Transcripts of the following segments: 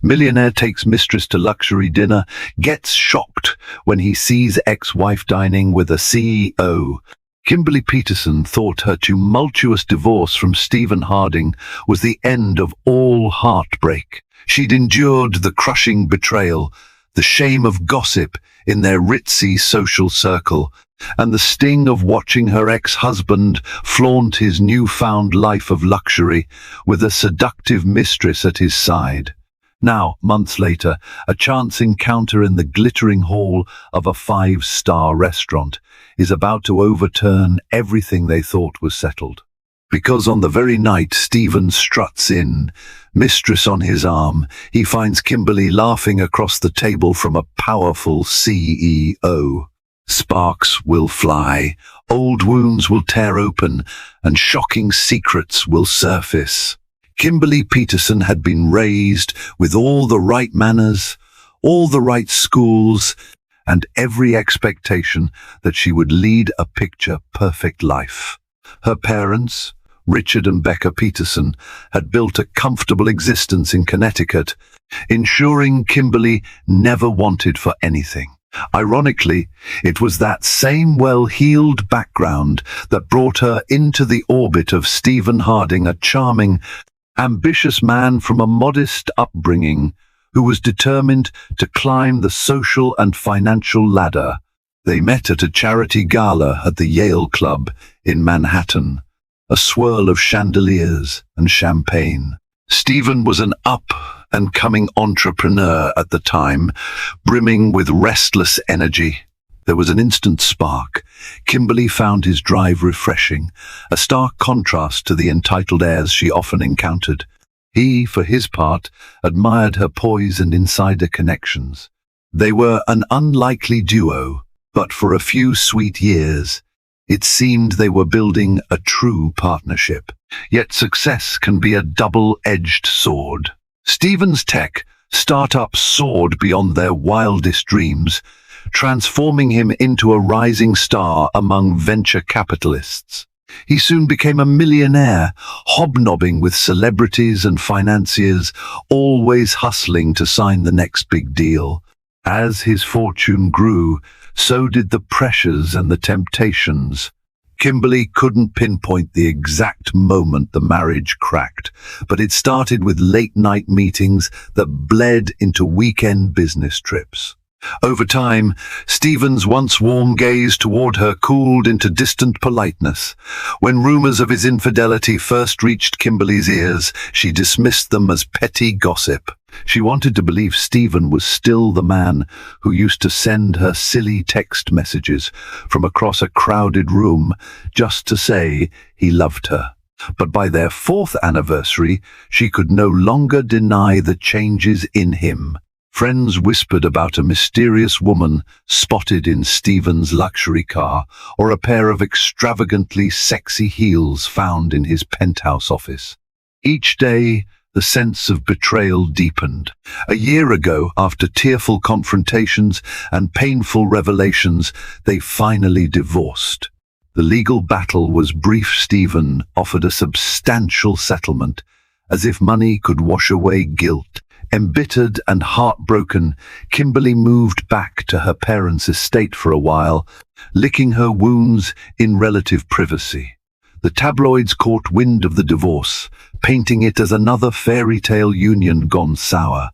Millionaire takes Mistress to luxury dinner, gets shocked when he sees ex-wife dining with a CEO. Kimberly Peterson thought her tumultuous divorce from Stephen Harding was the end of all heartbreak. She'd endured the crushing betrayal, the shame of gossip in their ritzy social circle, and the sting of watching her ex-husband flaunt his newfound life of luxury with a seductive mistress at his side. Now, months later, a chance encounter in the glittering hall of a five-star restaurant is about to overturn everything they thought was settled. Because on the very night Stephen struts in, Mistress on his arm, he finds Kimberly laughing across the table from a powerful CEO. Sparks will fly, old wounds will tear open, and shocking secrets will surface. Kimberly Peterson had been raised with all the right manners, all the right schools, and every expectation that she would lead a picture-perfect life. Her parents, Richard and Becca Peterson, had built a comfortable existence in Connecticut, ensuring Kimberly never wanted for anything. Ironically, it was that same well-heeled background that brought her into the orbit of Stephen Harding, a charming, ambitious man from a modest upbringing who was determined to climb the social and financial ladder. They met at a charity gala at the Yale Club in Manhattan, a swirl of chandeliers and champagne. Stephen was an up-and-coming entrepreneur at the time, brimming with restless energy. There was an instant spark. Kimberly found his drive refreshing, a stark contrast to the entitled airs she often encountered. He, for his part, admired her poise and insider connections. They were an unlikely duo, but for a few sweet years, it seemed they were building a true partnership. Yet success can be a double-edged sword. Stephen's tech startups soared beyond their wildest dreams, transforming him into a rising star among venture capitalists. He soon became a millionaire, hobnobbing with celebrities and financiers, always hustling to sign the next big deal. As his fortune grew, so did the pressures and the temptations. Kimberly couldn't pinpoint the exact moment the marriage cracked, but it started with late-night meetings that bled into weekend business trips. Over time, Stephen's once warm gaze toward her cooled into distant politeness. When rumors of his infidelity first reached Kimberly's ears, she dismissed them as petty gossip. She wanted to believe Stephen was still the man who used to send her silly text messages from across a crowded room just to say he loved her. But by their fourth anniversary, she could no longer deny the changes in him. Friends whispered about a mysterious woman spotted in Stephen's luxury car, or a pair of extravagantly sexy heels found in his penthouse office. Each day, the sense of betrayal deepened. A year ago, after tearful confrontations and painful revelations, they finally divorced. The legal battle was brief. Stephen offered a substantial settlement, as if money could wash away guilt. Embittered and heartbroken, Kimberly moved back to her parents' estate for a while, licking her wounds in relative privacy. The tabloids caught wind of the divorce, painting it as another fairy tale union gone sour.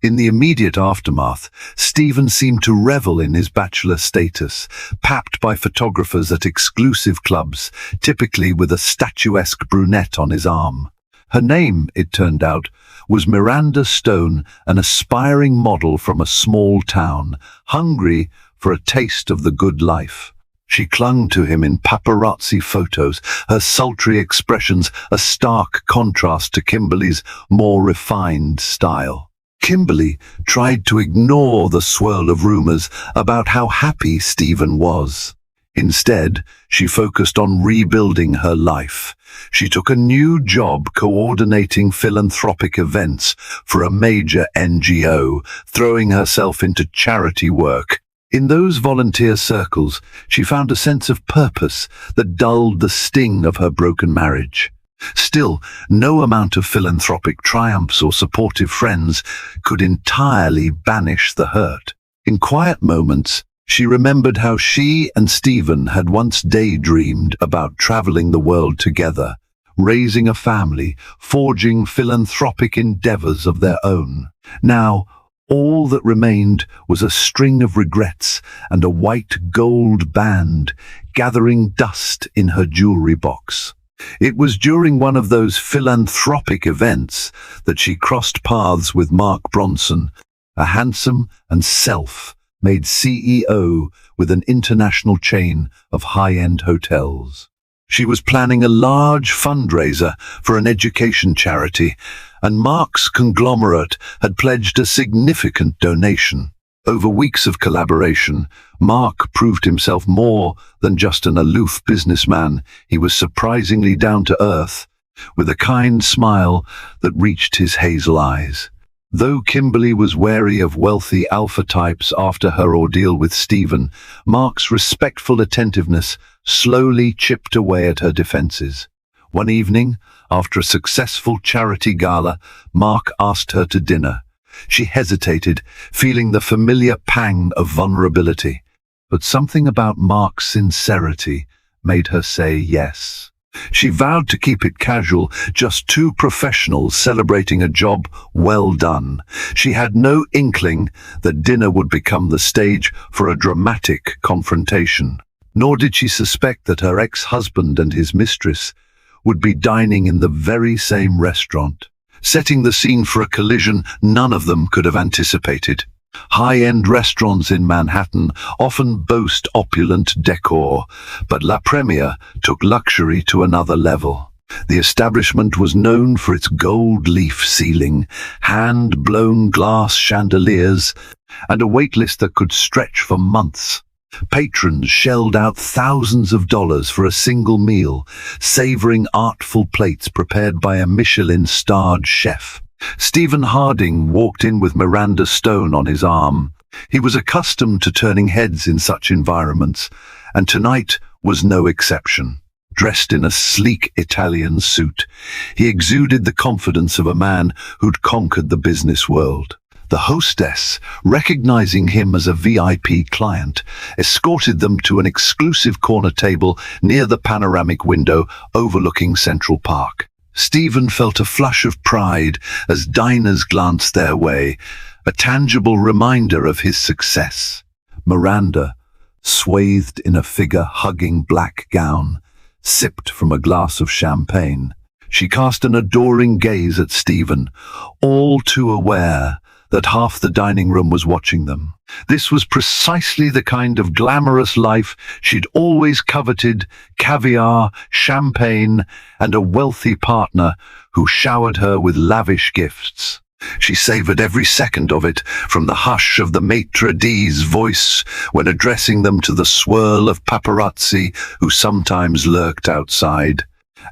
In the immediate aftermath, Stephen seemed to revel in his bachelor status, papped by photographers at exclusive clubs, typically with a statuesque brunette on his arm. Her name, it turned out, was Miranda Stone, an aspiring model from a small town, hungry for a taste of the good life. She clung to him in paparazzi photos, her sultry expressions a stark contrast to Kimberly's more refined style. Kimberly tried to ignore the swirl of rumors about how happy Stephen was. Instead, she focused on rebuilding her life. She took a new job coordinating philanthropic events for a major NGO, throwing herself into charity work. In those volunteer circles, she found a sense of purpose that dulled the sting of her broken marriage. Still, no amount of philanthropic triumphs or supportive friends could entirely banish the hurt. In quiet moments, she remembered how she and Stephen had once daydreamed about traveling the world together, raising a family, forging philanthropic endeavors of their own. Now, all that remained was a string of regrets and a white gold band gathering dust in her jewelry box. It was during one of those philanthropic events that she crossed paths with Mark Bronson, a handsome and self-made CEO with an international chain of high-end hotels. She was planning a large fundraiser for an education charity, and Mark's conglomerate had pledged a significant donation. Over weeks of collaboration, Mark proved himself more than just an aloof businessman. He was surprisingly down to earth, with a kind smile that reached his hazel eyes. Though Kimberly was wary of wealthy alpha types after her ordeal with Stephen, Mark's respectful attentiveness slowly chipped away at her defenses. One evening, after a successful charity gala, Mark asked her to dinner. She hesitated, feeling the familiar pang of vulnerability. But something about Mark's sincerity made her say yes. She vowed to keep it casual, just two professionals celebrating a job well done. She had no inkling that dinner would become the stage for a dramatic confrontation. Nor did she suspect that her ex-husband and his mistress would be dining in the very same restaurant, setting the scene for a collision none of them could have anticipated. High-end restaurants in Manhattan often boast opulent decor, but La Premiere took luxury to another level. The establishment was known for its gold leaf ceiling, hand-blown glass chandeliers, and a waitlist that could stretch for months. Patrons shelled out thousands of dollars for a single meal, savoring artful plates prepared by a Michelin-starred chef. Stephen Harding walked in with Miranda Stone on his arm. He was accustomed to turning heads in such environments, and tonight was no exception. Dressed in a sleek Italian suit, he exuded the confidence of a man who'd conquered the business world. The hostess, recognizing him as a VIP client, escorted them to an exclusive corner table near the panoramic window overlooking Central Park. Stephen felt a flush of pride as diners glanced their way, a tangible reminder of his success. Miranda, swathed in a figure-hugging black gown, sipped from a glass of champagne. She cast an adoring gaze at Stephen, all too aware that half the dining room was watching them. This was precisely the kind of glamorous life she'd always coveted: caviar, champagne, and a wealthy partner who showered her with lavish gifts. She savored every second of it, from the hush of the maitre d's voice when addressing them to the swirl of paparazzi who sometimes lurked outside.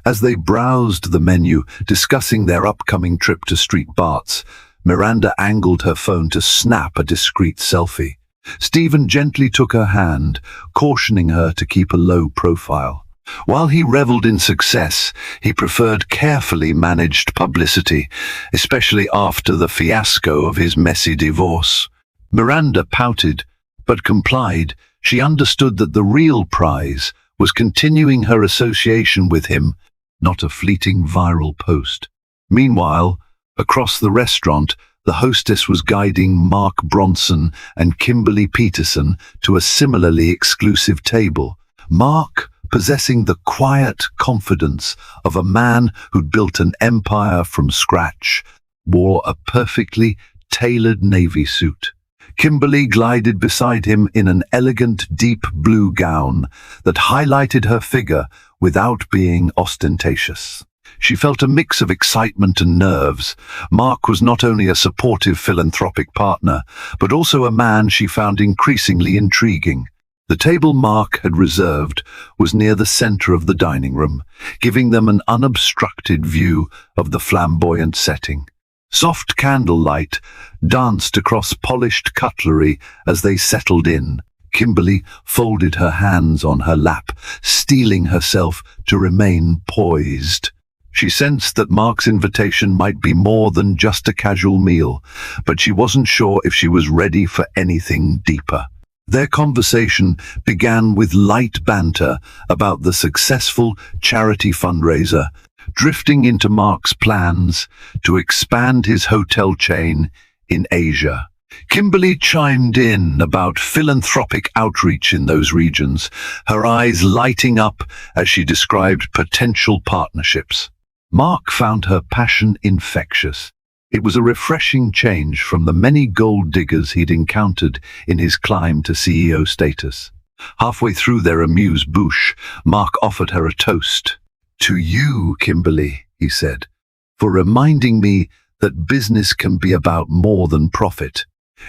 As they browsed the menu, discussing their upcoming trip to Street Bart's, Miranda angled her phone to snap a discreet selfie. Stephen gently took her hand, cautioning her to keep a low profile. While he reveled in success, he preferred carefully managed publicity, especially after the fiasco of his messy divorce. Miranda pouted, but complied. She understood that the real prize was continuing her association with him, not a fleeting viral post. Meanwhile, across the restaurant, the hostess was guiding Mark Bronson and Kimberly Peterson to a similarly exclusive table. Mark, possessing the quiet confidence of a man who'd built an empire from scratch, wore a perfectly tailored navy suit. Kimberly glided beside him in an elegant deep blue gown that highlighted her figure without being ostentatious. She felt a mix of excitement and nerves. Mark was not only a supportive philanthropic partner, but also a man she found increasingly intriguing. The table Mark had reserved was near the center of the dining room, giving them an unobstructed view of the flamboyant setting. Soft candlelight danced across polished cutlery as they settled in. Kimberly folded her hands on her lap, steeling herself to remain poised. She sensed that Mark's invitation might be more than just a casual meal, but she wasn't sure if she was ready for anything deeper. Their conversation began with light banter about the successful charity fundraiser, drifting into Mark's plans to expand his hotel chain in Asia. Kimberly chimed in about philanthropic outreach in those regions, her eyes lighting up as she described potential partnerships. Mark found her passion infectious. It was a refreshing change from the many gold diggers he'd encountered in his climb to CEO status. Halfway through their amuse-bouche, Mark offered her a toast. "To you, Kimberly," he said, "for reminding me that business can be about more than profit.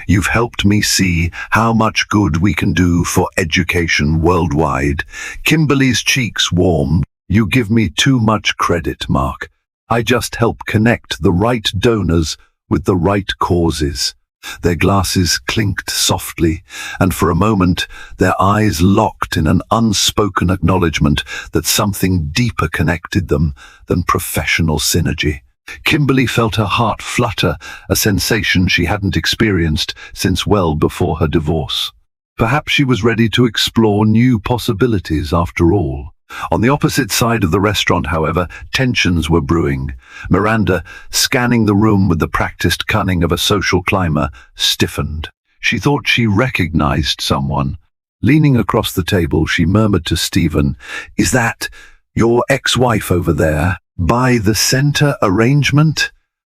You've helped me see how much good we can do for education worldwide." Kimberly's cheeks warmed. "You give me too much credit, Mark. I just help connect the right donors with the right causes." Their glasses clinked softly, and for a moment their eyes locked in an unspoken acknowledgement that something deeper connected them than professional synergy. Kimberly felt her heart flutter, a sensation she hadn't experienced since well before her divorce. Perhaps she was ready to explore new possibilities after all. On the opposite side of the restaurant, however, tensions were brewing. Miranda, scanning the room with the practiced cunning of a social climber, stiffened. She thought she recognized someone. Leaning across the table, she murmured to Stephen, "Is that your ex-wife over there? By the center arrangement?"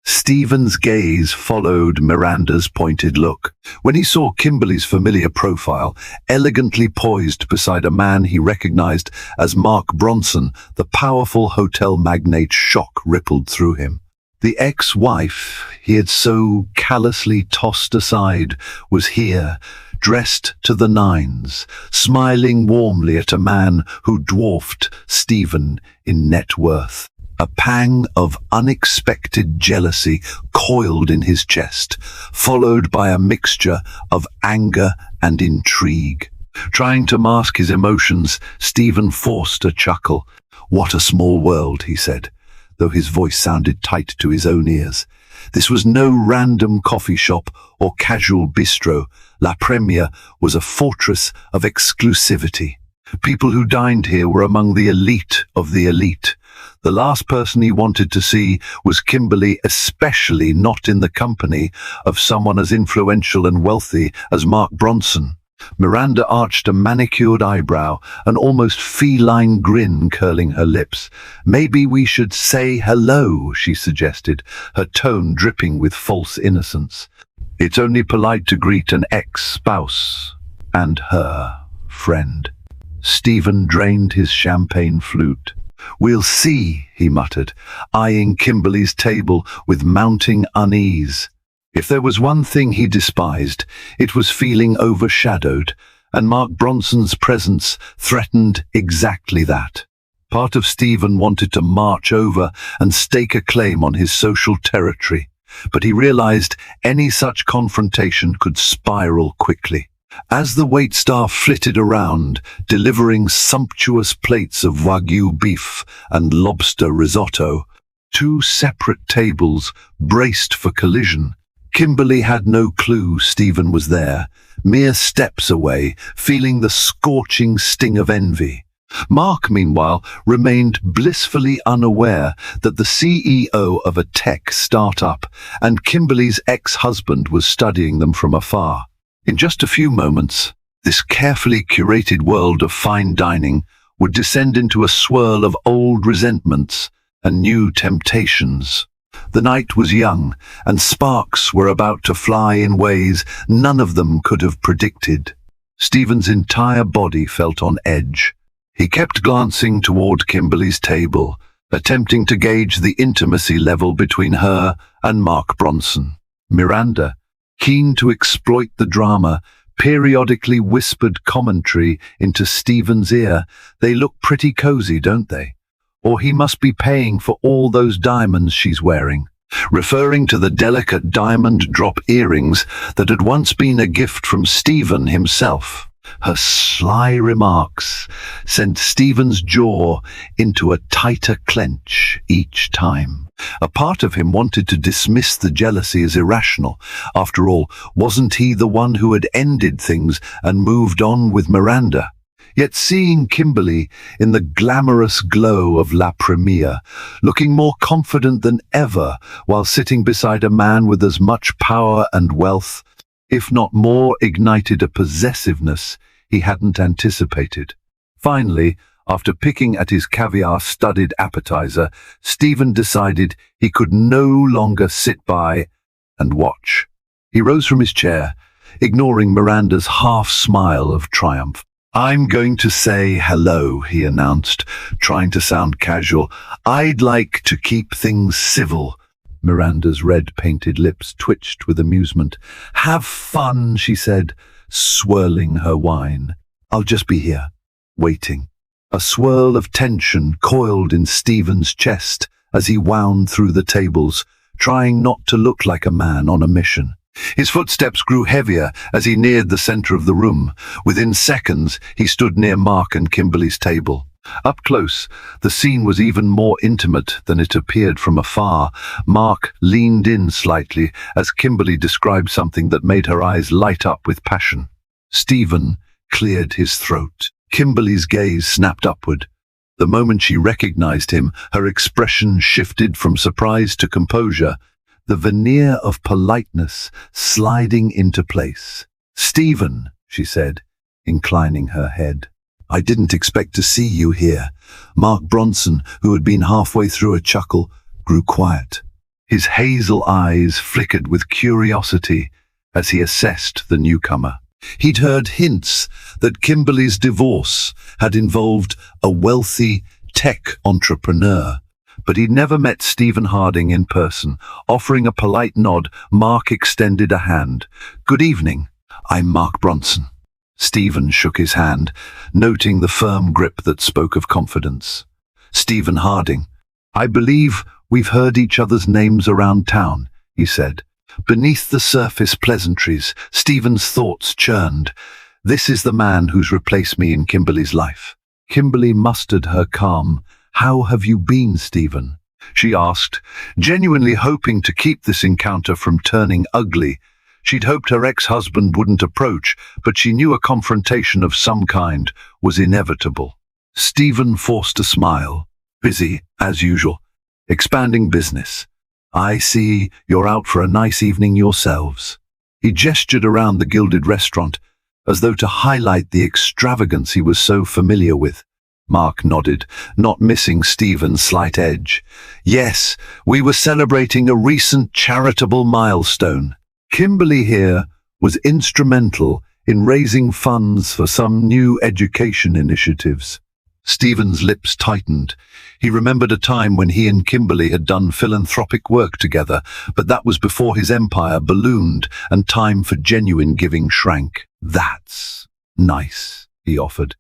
Stephen's gaze followed Miranda's pointed look. When he saw Kimberly's familiar profile, elegantly poised beside a man he recognized as Mark Bronson, the powerful hotel magnate's shock rippled through him. The ex-wife he had so callously tossed aside was here, dressed to the nines, smiling warmly at a man who dwarfed Stephen in net worth. A pang of unexpected jealousy coiled in his chest, followed by a mixture of anger and intrigue. Trying to mask his emotions, Stephen forced a chuckle. "What a small world," he said, though his voice sounded tight to his own ears. This was no random coffee shop or casual bistro. La Première was a fortress of exclusivity. People who dined here were among the elite of the elite. The last person he wanted to see was Kimberly, especially not in the company of someone as influential and wealthy as Mark Bronson. Miranda arched a manicured eyebrow, an almost feline grin curling her lips. "Maybe we should say hello," she suggested, her tone dripping with false innocence. "It's only polite to greet an ex-spouse and her friend." Stephen drained his champagne flute. "We'll see," he muttered, eyeing Kimberly's table with mounting unease. If there was one thing he despised, it was feeling overshadowed, and Mark Bronson's presence threatened exactly that. Part of Stephen wanted to march over and stake a claim on his social territory, but he realized any such confrontation could spiral quickly. As the waitstaff flitted around, delivering sumptuous plates of Wagyu beef and lobster risotto, two separate tables braced for collision. Kimberly had no clue Stephen was there, mere steps away, feeling the scorching sting of envy. Mark, meanwhile, remained blissfully unaware that the CEO of a tech startup and Kimberly's ex-husband was studying them from afar. In just a few moments, this carefully curated world of fine dining would descend into a swirl of old resentments and new temptations. The night was young, and sparks were about to fly in ways none of them could have predicted. Stephen's entire body felt on edge. He kept glancing toward Kimberly's table, attempting to gauge the intimacy level between her and Mark Bronson. Miranda, keen to exploit the drama, periodically whispered commentary into Stephen's ear. "They look pretty cozy, don't they? Or he must be paying for all those diamonds she's wearing," referring to the delicate diamond drop earrings that had once been a gift from Stephen himself. Her sly remarks sent Stephen's jaw into a tighter clench each time. A part of him wanted to dismiss the jealousy as irrational. After all, wasn't he the one who had ended things and moved on with Miranda? Yet seeing Kimberly in the glamorous glow of La Premiere, looking more confident than ever while sitting beside a man with as much power and wealth, if not more, ignited a possessiveness he hadn't anticipated. Finally, after picking at his caviar-studded appetizer, Stephen decided he could no longer sit by and watch. He rose from his chair, ignoring Miranda's half-smile of triumph. "I'm going to say hello," he announced, trying to sound casual. "I'd like to keep things civil." Miranda's red-painted lips twitched with amusement. "Have fun," she said, swirling her wine. "I'll just be here, waiting." A swirl of tension coiled in Stephen's chest as he wound through the tables, trying not to look like a man on a mission. His footsteps grew heavier as he neared the center of the room. Within seconds, he stood near Mark and Kimberly's table. Up close, the scene was even more intimate than it appeared from afar. Mark leaned in slightly as Kimberly described something that made her eyes light up with passion. Stephen cleared his throat. Kimberly's gaze snapped upward. The moment she recognized him, her expression shifted from surprise to composure, the veneer of politeness sliding into place. "Stephen," she said, inclining her head, "I didn't expect to see you here." Mark Bronson, who had been halfway through a chuckle, grew quiet. His hazel eyes flickered with curiosity as he assessed the newcomer. He'd heard hints that Kimberly's divorce had involved a wealthy tech entrepreneur, but he'd never met Stephen Harding in person. Offering a polite nod, Mark extended a hand. "Good evening. I'm Mark Bronson." Stephen shook his hand, noting the firm grip that spoke of confidence. "Stephen Harding. I believe we've heard each other's names around town," he said. Beneath the surface pleasantries, Stephen's thoughts churned. This is the man who's replaced me in Kimberly's life. Kimberly mustered her calm. "How have you been, Stephen?" she asked, genuinely hoping to keep this encounter from turning ugly. She'd hoped her ex-husband wouldn't approach, but she knew a confrontation of some kind was inevitable. Stephen forced a smile. "Busy, as usual. Expanding business. I see you're out for a nice evening yourselves." He gestured around the gilded restaurant, as though to highlight the extravagance he was so familiar with. Mark nodded, not missing Stephen's slight edge. "Yes, we were celebrating a recent charitable milestone. Kimberly here was instrumental in raising funds for some new education initiatives." Stephen's lips tightened. He remembered a time when he and Kimberly had done philanthropic work together, but that was before his empire ballooned and time for genuine giving shrank. "That's nice," he offered.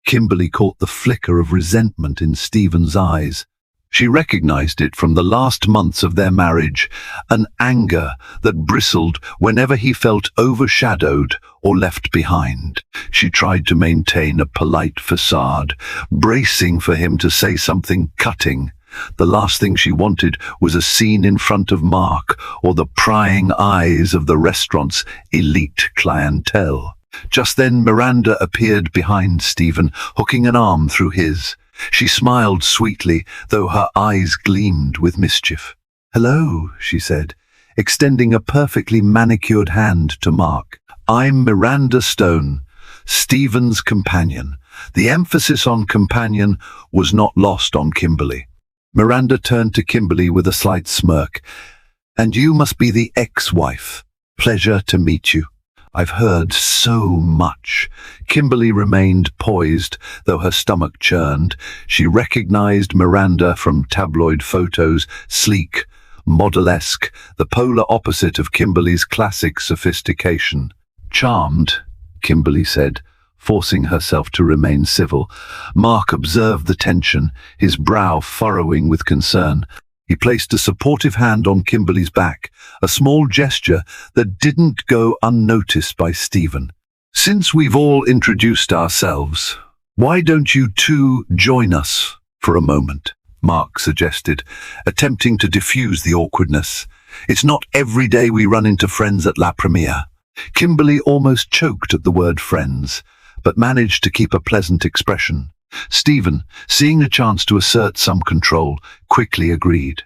Kimberly caught the flicker of resentment in Stephen's eyes. She recognized it from the last months of their marriage, an anger that bristled whenever he felt overshadowed or left behind. She tried to maintain a polite facade, bracing for him to say something cutting. The last thing she wanted was a scene in front of Mark or the prying eyes of the restaurant's elite clientele. Just then Miranda appeared behind Stephen, hooking an arm through his. She smiled sweetly, though her eyes gleamed with mischief. "Hello," she said, extending a perfectly manicured hand to Mark. "I'm Miranda Stone, Stephen's companion." The emphasis on companion was not lost on Kimberly. Miranda turned to Kimberly with a slight smirk. "And you must be the ex-wife. Pleasure to meet you. I've heard so much." Kimberly remained poised, though her stomach churned. She recognized Miranda from tabloid photos, sleek, model-esque, the polar opposite of Kimberly's classic sophistication. "Charmed," Kimberly said, forcing herself to remain civil. Mark observed the tension, his brow furrowing with concern. He placed a supportive hand on Kimberly's back, a small gesture that didn't go unnoticed by Stephen. Since we've all introduced ourselves, why don't you two join us for a moment? Mark suggested, attempting to diffuse the awkwardness. It's not every day we run into friends at La Premiere. Kimberly almost choked at the word friends, but managed to keep a pleasant expression. Stephen, seeing a chance to assert some control, quickly agreed.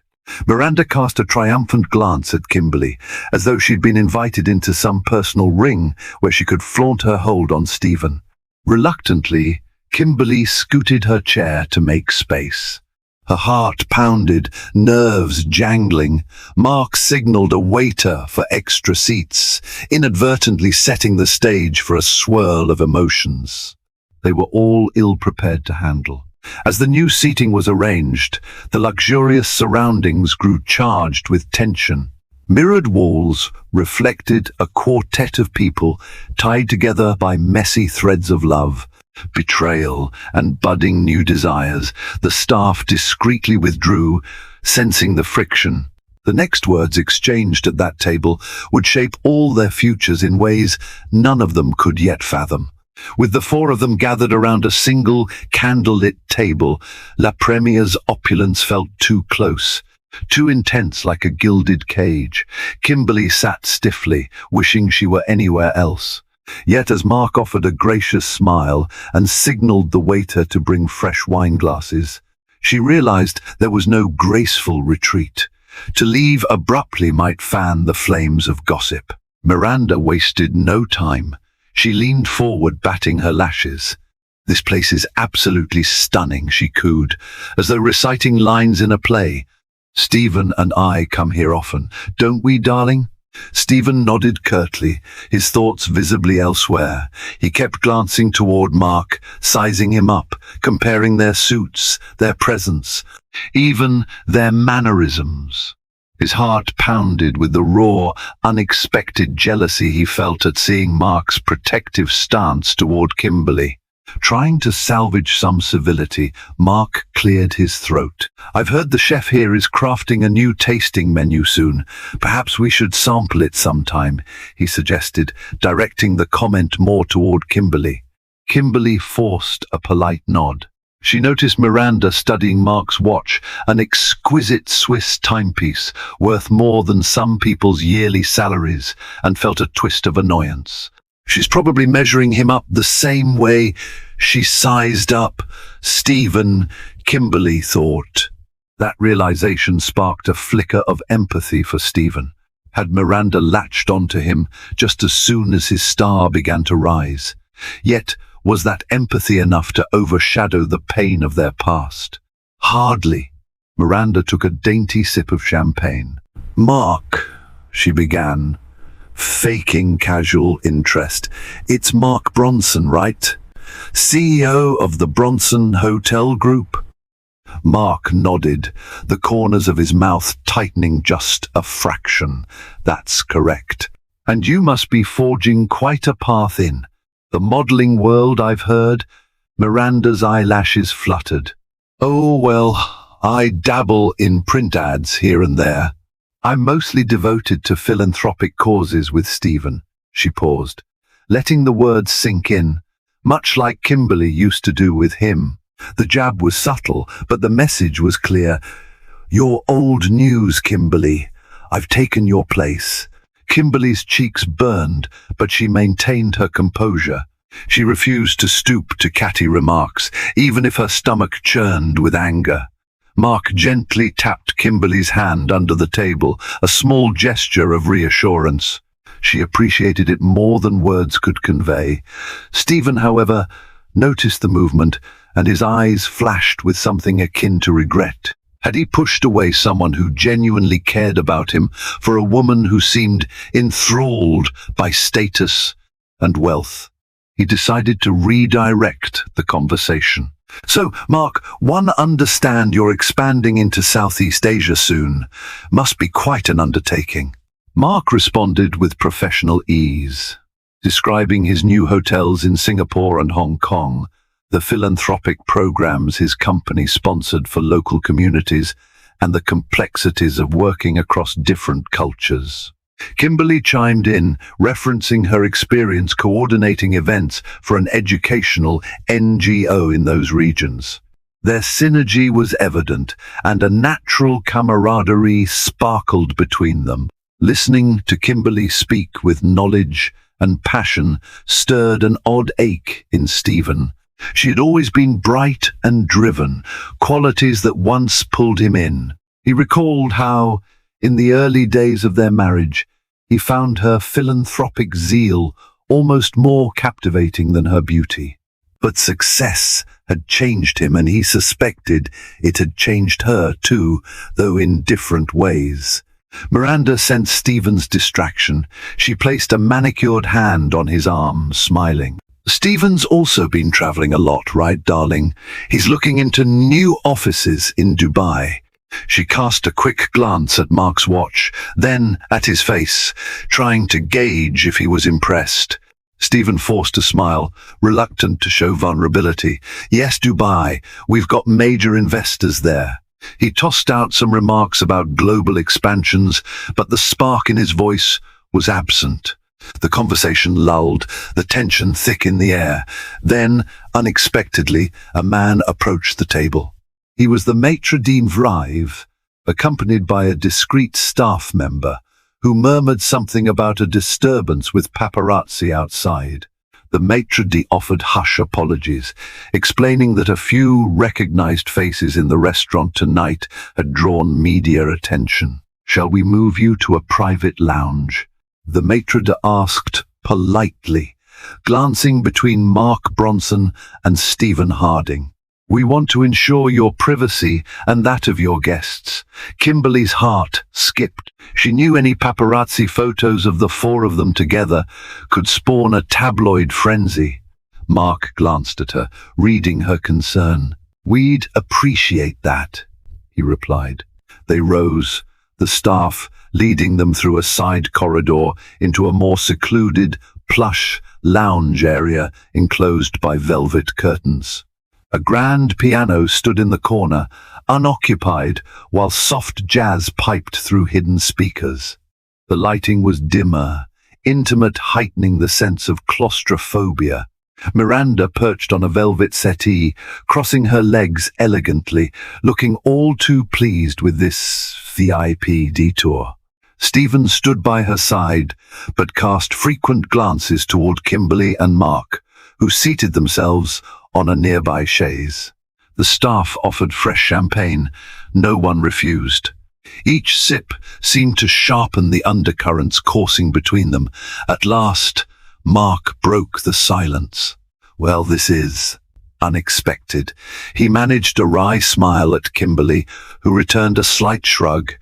Miranda cast a triumphant glance at Kimberly, as though she'd been invited into some personal ring where she could flaunt her hold on Stephen. Reluctantly, Kimberly scooted her chair to make space. Her heart pounded, nerves jangling. Mark signaled a waiter for extra seats, inadvertently setting the stage for a swirl of emotions they were all ill-prepared to handle. As the new seating was arranged, the luxurious surroundings grew charged with tension. Mirrored walls reflected a quartet of people tied together by messy threads of love, betrayal, and budding new desires. The staff discreetly withdrew, sensing the friction. The next words exchanged at that table would shape all their futures in ways none of them could yet fathom. With the four of them gathered around a single candlelit table, La Premiere's opulence felt too close, too intense, like a gilded cage. Kimberly sat stiffly, wishing she were anywhere else. Yet as Mark offered a gracious smile and signaled the waiter to bring fresh wine glasses, she realized there was no graceful retreat. To leave abruptly might fan the flames of gossip. Miranda wasted no time. She leaned forward, batting her lashes. "This place is absolutely stunning," she cooed, as though reciting lines in a play. "Stephen and I come here often, don't we, darling?" Stephen nodded curtly, his thoughts visibly elsewhere. He kept glancing toward Mark, sizing him up, comparing their suits, their presence, even their mannerisms. His heart pounded with the raw, unexpected jealousy he felt at seeing Mark's protective stance toward Kimberly. Trying to salvage some civility, Mark cleared his throat. "I've heard the chef here is crafting a new tasting menu soon. Perhaps we should sample it sometime," he suggested, directing the comment more toward Kimberly. Kimberly forced a polite nod. She noticed Miranda studying Mark's watch, an exquisite Swiss timepiece worth more than some people's yearly salaries, and felt a twist of annoyance. She's probably measuring him up the same way she sized up Stephen, Kimberly thought. That realization sparked a flicker of empathy for Stephen. Had Miranda latched onto him just as soon as his star began to rise? Yet, was that empathy enough to overshadow the pain of their past? Hardly. Miranda took a dainty sip of champagne. "Mark," she began, faking casual interest. "It's Mark Bronson, right? CEO of the Bronson Hotel Group?" Mark nodded, the corners of his mouth tightening just a fraction. "That's correct. And you must be forging quite a path in the modeling world, I've heard." Miranda's eyelashes fluttered. "Oh, well, I dabble in print ads here and there. I'm mostly devoted to philanthropic causes with Stephen." She paused, letting the words sink in, much like Kimberly used to do with him. The jab was subtle, but the message was clear. "You're old news, Kimberly. I've taken your place." Kimberly's cheeks burned, but she maintained her composure. She refused to stoop to catty remarks, even if her stomach churned with anger. Mark gently tapped Kimberly's hand under the table, a small gesture of reassurance. She appreciated it more than words could convey. Stephen, however, noticed the movement, and his eyes flashed with something akin to regret. Had he pushed away someone who genuinely cared about him for a woman who seemed enthralled by status and wealth? He decided to redirect the conversation. "So, Mark, one understand you're expanding into Southeast Asia soon. Must be quite an undertaking." Mark responded with professional ease, describing his new hotels in Singapore and Hong Kong, the philanthropic programs his company sponsored for local communities, and the complexities of working across different cultures. Kimberly chimed in, referencing her experience coordinating events for an educational NGO in those regions. Their synergy was evident, and a natural camaraderie sparkled between them. Listening to Kimberly speak with knowledge and passion stirred an odd ache in Stephen. She had always been bright and driven, qualities that once pulled him in. He recalled how, in the early days of their marriage, he found her philanthropic zeal almost more captivating than her beauty. But success had changed him, and he suspected it had changed her too, though in different ways. Miranda sensed Stephen's distraction. She placed a manicured hand on his arm, smiling. "Stephen's also been traveling a lot, right, darling? He's looking into new offices in Dubai." She cast a quick glance at Mark's watch, then at his face, trying to gauge if he was impressed. Stephen forced a smile, reluctant to show vulnerability. "Yes, Dubai. We've got major investors there." He tossed out some remarks about global expansions, but the spark in his voice was absent. The conversation lulled, the tension thick in the air. Then, unexpectedly, a man approached the table. He was the maitre d', accompanied by a discreet staff member, who murmured something about a disturbance with paparazzi outside. The maitre d' offered hush apologies, explaining that a few recognized faces in the restaurant tonight had drawn media attention. "Shall we move you to a private lounge?" the maitre d' asked politely, glancing between Mark Bronson and Stephen Harding. "We want to ensure your privacy and that of your guests." Kimberly's heart skipped. She knew any paparazzi photos of the four of them together could spawn a tabloid frenzy. Mark glanced at her, reading her concern. "We'd appreciate that," he replied. They rose, the staff leading them through a side corridor into a more secluded, plush lounge area enclosed by velvet curtains. A grand piano stood in the corner, unoccupied, while soft jazz piped through hidden speakers. The lighting was dimmer, intimate, heightening the sense of claustrophobia. Miranda perched on a velvet settee, crossing her legs elegantly, looking all too pleased with this VIP detour. Stephen stood by her side, but cast frequent glances toward Kimberly and Mark, who seated themselves on a nearby chaise. The staff offered fresh champagne. No one refused. Each sip seemed to sharpen the undercurrents coursing between them. At last, Mark broke the silence. "Well, this is unexpected." He managed a wry smile at Kimberly, who returned a slight shrug.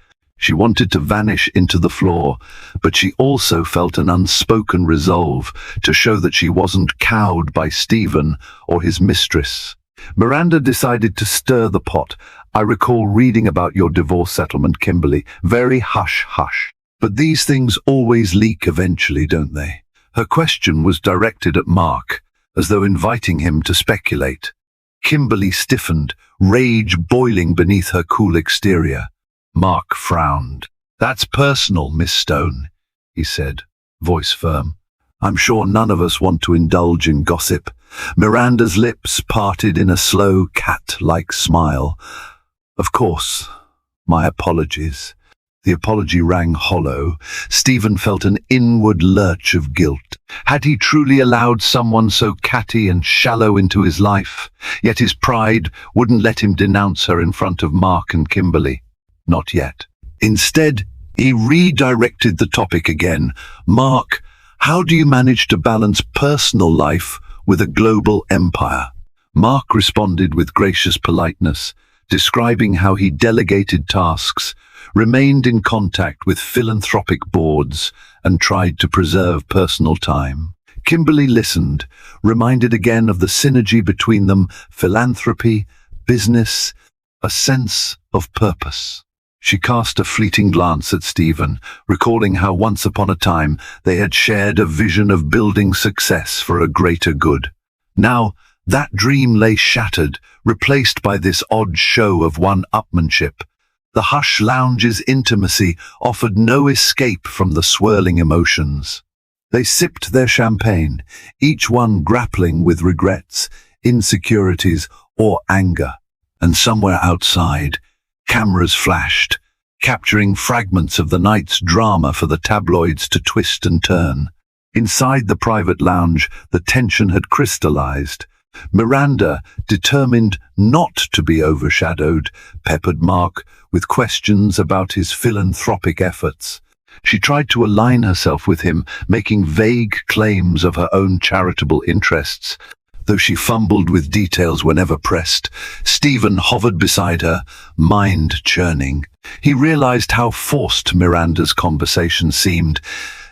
She wanted to vanish into the floor, but she also felt an unspoken resolve to show that she wasn't cowed by Stephen or his mistress. Miranda decided to stir the pot. "I recall reading about your divorce settlement, Kimberly. Very hush-hush. But these things always leak eventually, don't they?" Her question was directed at Mark, as though inviting him to speculate. Kimberly stiffened, rage boiling beneath her cool exterior. Mark frowned. "That's personal, Miss Stone," he said, voice firm. "I'm sure none of us want to indulge in gossip." Miranda's lips parted in a slow, cat-like smile. "Of course, my apologies." The apology rang hollow. Stephen felt an inward lurch of guilt. Had he truly allowed someone so catty and shallow into his life? Yet his pride wouldn't let him denounce her in front of Mark and Kimberly. Not yet. Instead, he redirected the topic again. "Mark, how do you manage to balance personal life with a global empire?" Mark responded with gracious politeness, describing how he delegated tasks, remained in contact with philanthropic boards, and tried to preserve personal time. Kimberly listened, reminded again of the synergy between them: philanthropy, business, a sense of purpose. She cast a fleeting glance at Stephen, recalling how once upon a time they had shared a vision of building success for a greater good. Now, that dream lay shattered, replaced by this odd show of one-upmanship. The hush lounge's intimacy offered no escape from the swirling emotions. They sipped their champagne, each one grappling with regrets, insecurities, or anger. And somewhere outside, cameras flashed, capturing fragments of the night's drama for the tabloids to twist and turn. Inside the private lounge, the tension had crystallized. Miranda, determined not to be overshadowed, peppered Mark with questions about his philanthropic efforts. She tried to align herself with him, making vague claims of her own charitable interests. Though she fumbled with details whenever pressed, Stephen hovered beside her, mind churning. He realized how forced Miranda's conversation seemed,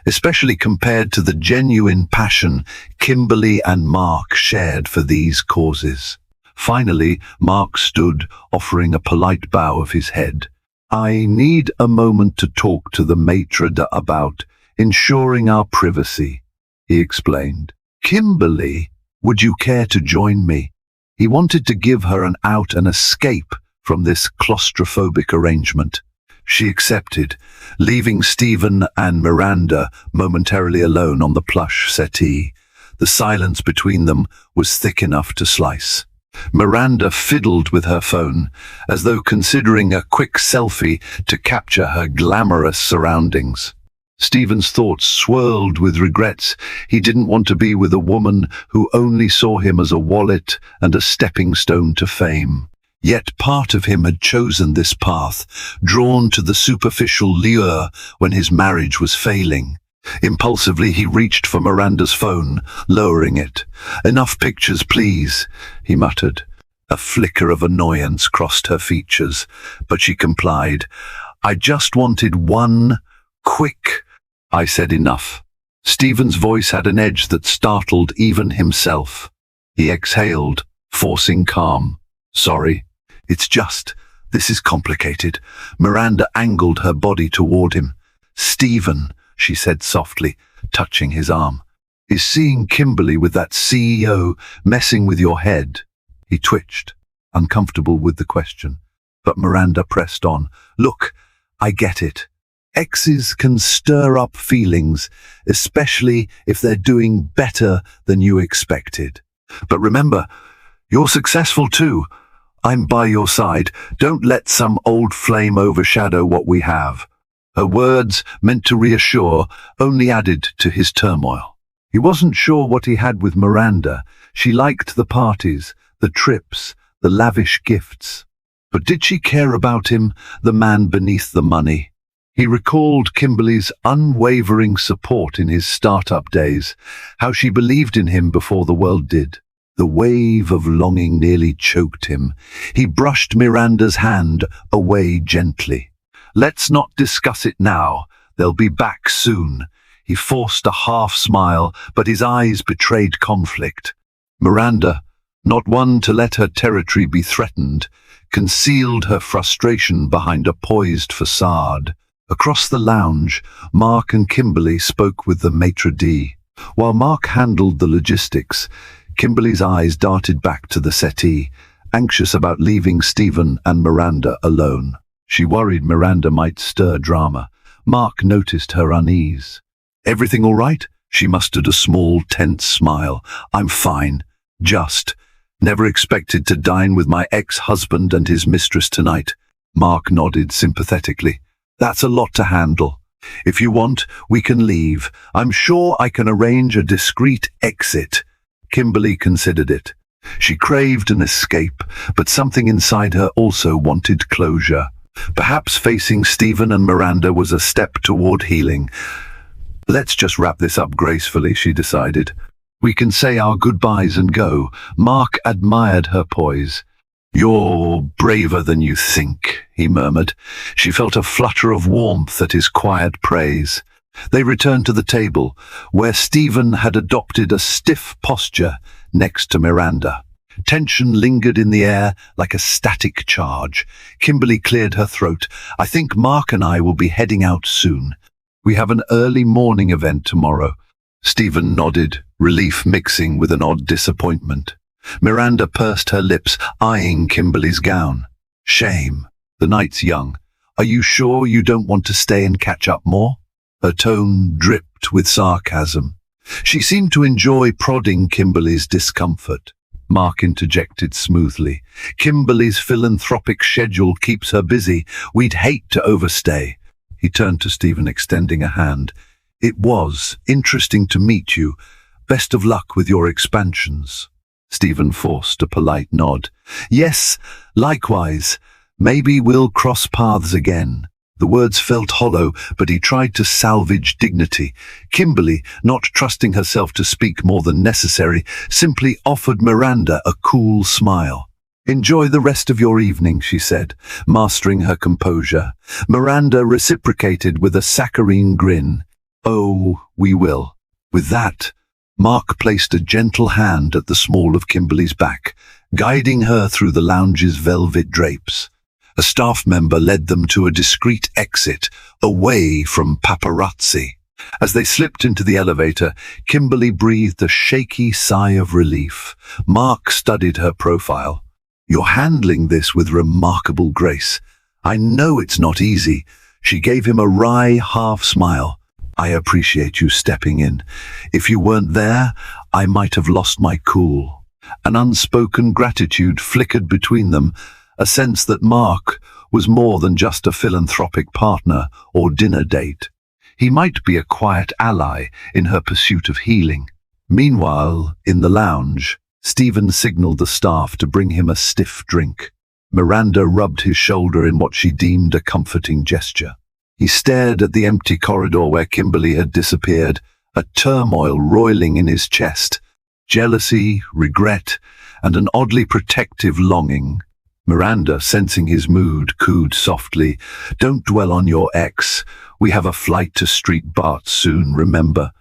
especially compared to the genuine passion Kimberly and Mark shared for these causes. Finally, Mark stood, offering a polite bow of his head. "I need a moment to talk to the maitre d' about ensuring our privacy," he explained. "Kimberly, would you care to join me?" He wanted to give her an out and escape from this claustrophobic arrangement. She accepted, leaving Stephen and Miranda momentarily alone on the plush settee. The silence between them was thick enough to slice. Miranda fiddled with her phone, as though considering a quick selfie to capture her glamorous surroundings. Stephen's thoughts swirled with regrets. He didn't want to be with a woman who only saw him as a wallet and a stepping stone to fame. Yet part of him had chosen this path, drawn to the superficial lure when his marriage was failing. Impulsively, he reached for Miranda's phone, lowering it. "Enough pictures, please," he muttered. A flicker of annoyance crossed her features, but she complied. "I just wanted one quick—" I said enough. Stephen's voice had an edge that startled even himself. He exhaled, forcing calm. "Sorry. It's just, this is complicated." Miranda angled her body toward him. "Stephen," she said softly, touching his arm, "is seeing Kimberly with that CEO messing with your head?" He twitched, uncomfortable with the question. But Miranda pressed on. "Look, I get it. Exes can stir up feelings, especially if they're doing better than you expected. But remember, you're successful too. I'm by your side. Don't let some old flame overshadow what we have." Her words, meant to reassure, only added to his turmoil. He wasn't sure what he had with Miranda. She liked the parties, the trips, the lavish gifts. But did she care about him, the man beneath the money? He recalled Kimberly's unwavering support in his startup days, how she believed in him before the world did. The wave of longing nearly choked him. He brushed Miranda's hand away gently. "Let's not discuss it now. They'll be back soon." He forced a half-smile, but his eyes betrayed conflict. Miranda, not one to let her territory be threatened, concealed her frustration behind a poised facade. Across the lounge, Mark and Kimberly spoke with the maitre d'. While Mark handled the logistics, Kimberly's eyes darted back to the settee, anxious about leaving Stephen and Miranda alone. She worried Miranda might stir drama. Mark noticed her unease. "Everything all right?" She mustered a small, tense smile. "I'm fine. Just. Never expected to dine with my ex-husband and his mistress tonight." Mark nodded sympathetically. "That's a lot to handle. If you want, we can leave. I'm sure I can arrange a discreet exit." Kimberly considered it. She craved an escape, but something inside her also wanted closure. Perhaps facing Stephen and Miranda was a step toward healing. "Let's just wrap this up gracefully," she decided. "We can say our goodbyes and go." Mark admired her poise. "You're braver than you think," he murmured. She felt a flutter of warmth at his quiet praise. They returned to the table, where Stephen had adopted a stiff posture next to Miranda. Tension lingered in the air like a static charge. Kimberly cleared her throat. "I think Mark and I will be heading out soon. We have an early morning event tomorrow." Stephen nodded, relief mixing with an odd disappointment. Miranda pursed her lips, eyeing Kimberly's gown. "Shame. The night's young. Are you sure you don't want to stay and catch up more? Her tone dripped with sarcasm. She seemed to enjoy prodding Kimberly's discomfort. Mark interjected smoothly. Kimberly's philanthropic schedule keeps her busy. We'd hate to overstay. He turned to Stephen, extending a hand. It was interesting to meet you. Best of luck with your expansions. Stephen forced a polite nod. Yes, likewise. Maybe we'll cross paths again. The words felt hollow, but he tried to salvage dignity. Kimberly, not trusting herself to speak more than necessary, simply offered Miranda a cool smile. Enjoy the rest of your evening, she said, mastering her composure. Miranda reciprocated with a saccharine grin. Oh, we will. With that, Mark placed a gentle hand at the small of Kimberly's back, guiding her through the lounge's velvet drapes. A staff member led them to a discreet exit, away from paparazzi. As they slipped into the elevator, Kimberly breathed a shaky sigh of relief. Mark studied her profile. You're handling this with remarkable grace. I know it's not easy. She gave him a wry half-smile. I appreciate you stepping in. If you weren't there, I might have lost my cool. An unspoken gratitude flickered between them, a sense that Mark was more than just a philanthropic partner or dinner date. He might be a quiet ally in her pursuit of healing. Meanwhile, in the lounge, Stephen signaled the staff to bring him a stiff drink. Miranda rubbed his shoulder in what she deemed a comforting gesture. He stared at the empty corridor where Kimberly had disappeared, a turmoil roiling in his chest, jealousy, regret, and an oddly protective longing. Miranda, sensing his mood, cooed softly, Don't dwell on your ex. We have a flight to Street Bart soon, remember?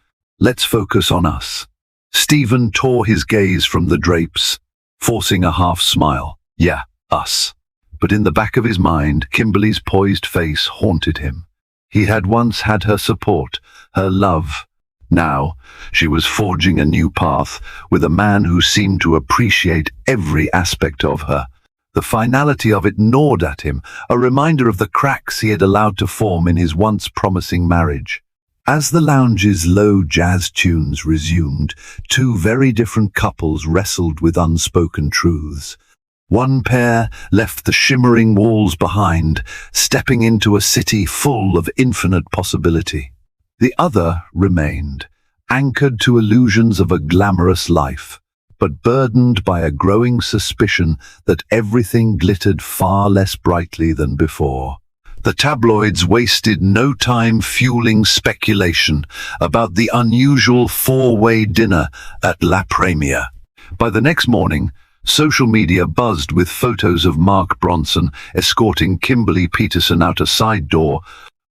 Let's focus on us. Stephen tore his gaze from the drapes, forcing a half-smile. Yeah, us. But in the back of his mind, Kimberly's poised face haunted him. He had once had her support, her love. Now, she was forging a new path with a man who seemed to appreciate every aspect of her. The finality of it gnawed at him, a reminder of the cracks he had allowed to form in his once promising marriage. As the lounge's low jazz tunes resumed, two very different couples wrestled with unspoken truths. One pair left the shimmering walls behind, stepping into a city full of infinite possibility. The other remained, anchored to illusions of a glamorous life, but burdened by a growing suspicion that everything glittered far less brightly than before. The tabloids wasted no time fueling speculation about the unusual four-way dinner at La Premiere. By the next morning, social media buzzed with photos of Mark Bronson escorting Kimberly Peterson out a side door,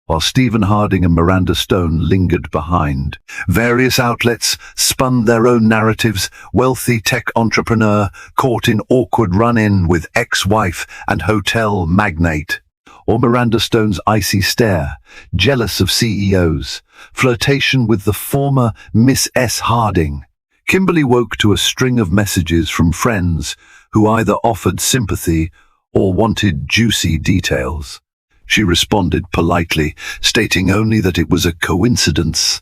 while Stephen Harding and Miranda Stone lingered behind. Various outlets spun their own narratives. Wealthy tech entrepreneur caught in awkward run-in with ex-wife and hotel magnate. Or Miranda Stone's icy stare, jealous of CEOs, flirtation with the former Miss S. Harding. Kimberly woke to a string of messages from friends who either offered sympathy or wanted juicy details. She responded politely, stating only that it was a coincidence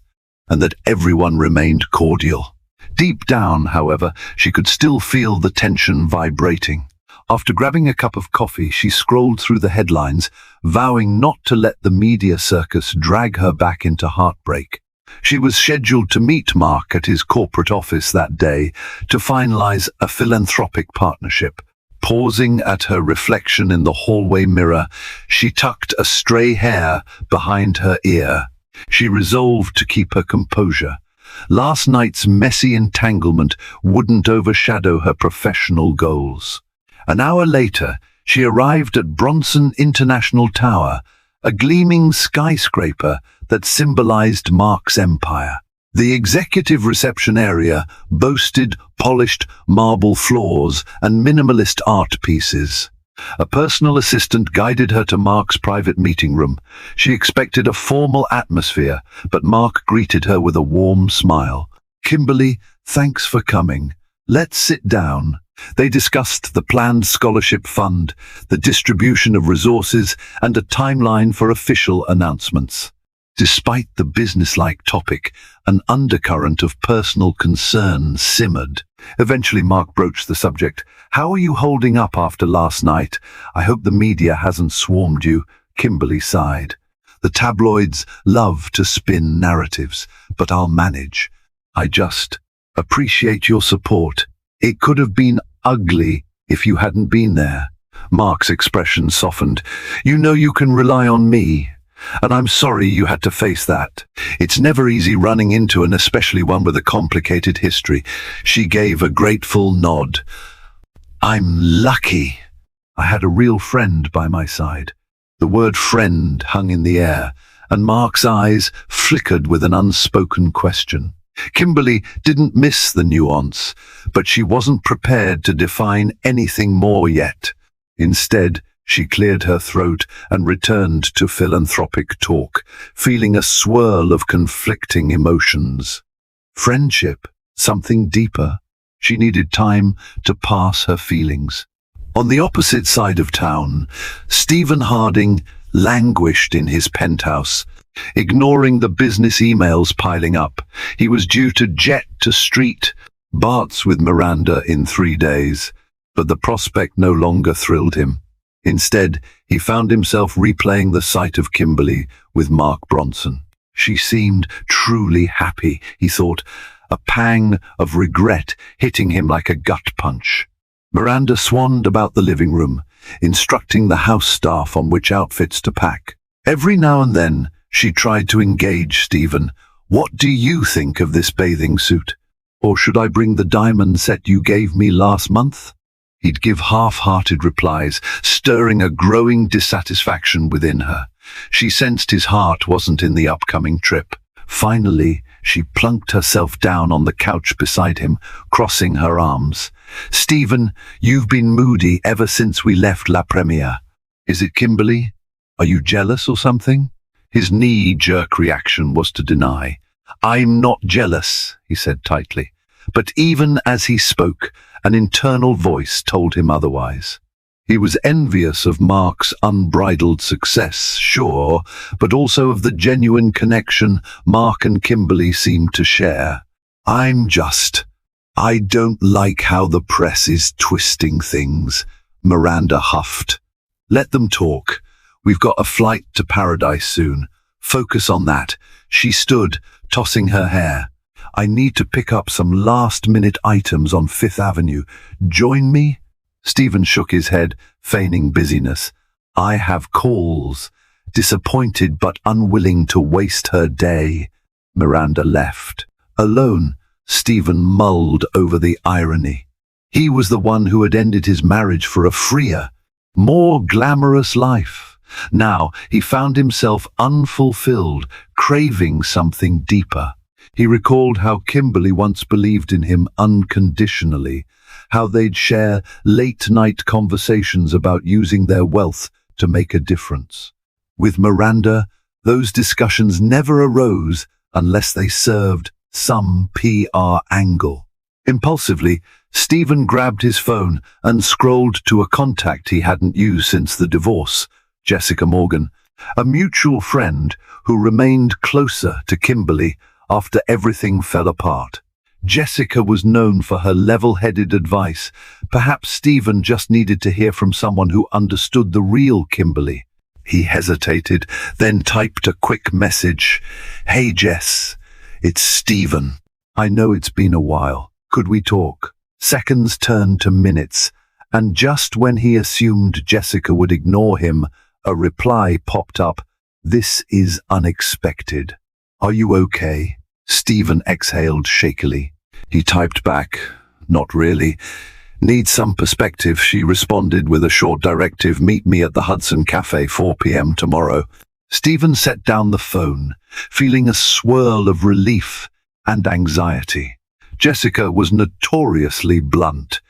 and that everyone remained cordial. Deep down, however, she could still feel the tension vibrating. After grabbing a cup of coffee, she scrolled through the headlines, vowing not to let the media circus drag her back into heartbreak. She was scheduled to meet Mark at his corporate office that day to finalize a philanthropic partnership. Pausing at her reflection in the hallway mirror, she tucked a stray hair behind her ear. She resolved to keep her composure. Last night's messy entanglement wouldn't overshadow her professional goals. An hour later, she arrived at Bronson International Tower, a gleaming skyscraper that symbolized Mark's empire. The executive reception area boasted polished marble floors and minimalist art pieces. A personal assistant guided her to Mark's private meeting room. She expected a formal atmosphere, but Mark greeted her with a warm smile. Kimberly, thanks for coming. Let's sit down. They discussed the planned scholarship fund, the distribution of resources, and a timeline for official announcements. Despite the businesslike topic, an undercurrent of personal concern simmered. Eventually Mark broached the subject. "How are you holding up after last night? I hope the media hasn't swarmed you." Kimberly sighed. "The tabloids love to spin narratives, but I'll manage. I just appreciate your support. It could have been ugly if you hadn't been there." Mark's expression softened. "You know you can rely on me. And I'm sorry you had to face that. It's never easy running into and especially one with a complicated history." She gave a grateful nod. "I'm lucky. I had a real friend by my side." The word friend hung in the air, and Mark's eyes flickered with an unspoken question. Kimberly didn't miss the nuance, but she wasn't prepared to define anything more yet. Instead, she cleared her throat and returned to philanthropic talk, feeling a swirl of conflicting emotions. Friendship, something deeper. She needed time to pass her feelings. On the opposite side of town, Stephen Harding languished in his penthouse, ignoring the business emails piling up. He was due to jet to Street Barts with Miranda in 3 days, but the prospect no longer thrilled him. Instead, he found himself replaying the sight of Kimberly with Mark Bronson. She seemed truly happy, he thought, a pang of regret hitting him like a gut punch. Miranda swanned about the living room, instructing the house staff on which outfits to pack. Every now and then, she tried to engage Stephen. "What do you think of this bathing suit? Or should I bring the diamond set you gave me last month?" He'd give half-hearted replies, stirring a growing dissatisfaction within her. She sensed his heart wasn't in the upcoming trip. Finally, she plunked herself down on the couch beside him, crossing her arms. "Stephen, you've been moody ever since we left La Premiere. Is it Kimberly? Are you jealous or something?" His knee-jerk reaction was to deny. "I'm not jealous," he said tightly. But even as he spoke, an internal voice told him otherwise. He was envious of Mark's unbridled success, sure, but also of the genuine connection Mark and Kimberly seemed to share. I don't like how the press is twisting things," Miranda huffed. "Let them talk. We've got a flight to paradise soon. Focus on that." She stood, tossing her hair. "I need to pick up some last-minute items on Fifth Avenue. Join me?" Stephen shook his head, feigning busyness. "I have calls." Disappointed but unwilling to waste her day, Miranda left. Alone, Stephen mulled over the irony. He was the one who had ended his marriage for a freer, more glamorous life. Now he found himself unfulfilled, craving something deeper. He recalled how Kimberly once believed in him unconditionally, how they'd share late-night conversations about using their wealth to make a difference. With Miranda, those discussions never arose unless they served some PR angle. Impulsively, Stephen grabbed his phone and scrolled to a contact he hadn't used since the divorce, Jessica Morgan, a mutual friend who remained closer to Kimberly after everything fell apart. Jessica was known for her level-headed advice. Perhaps Stephen just needed to hear from someone who understood the real Kimberly. He hesitated, then typed a quick message. "Hey Jess, it's Stephen. I know it's been a while. Could we talk?" Seconds turned to minutes, and just when he assumed Jessica would ignore him, a reply popped up. "This is unexpected. Are you okay?" Stephen exhaled shakily. He typed back, "Not really. Need some perspective," she responded with a short directive. "Meet me at the Hudson Cafe 4 p.m. tomorrow." Stephen set down the phone, feeling a swirl of relief and anxiety. Jessica was notoriously blunt.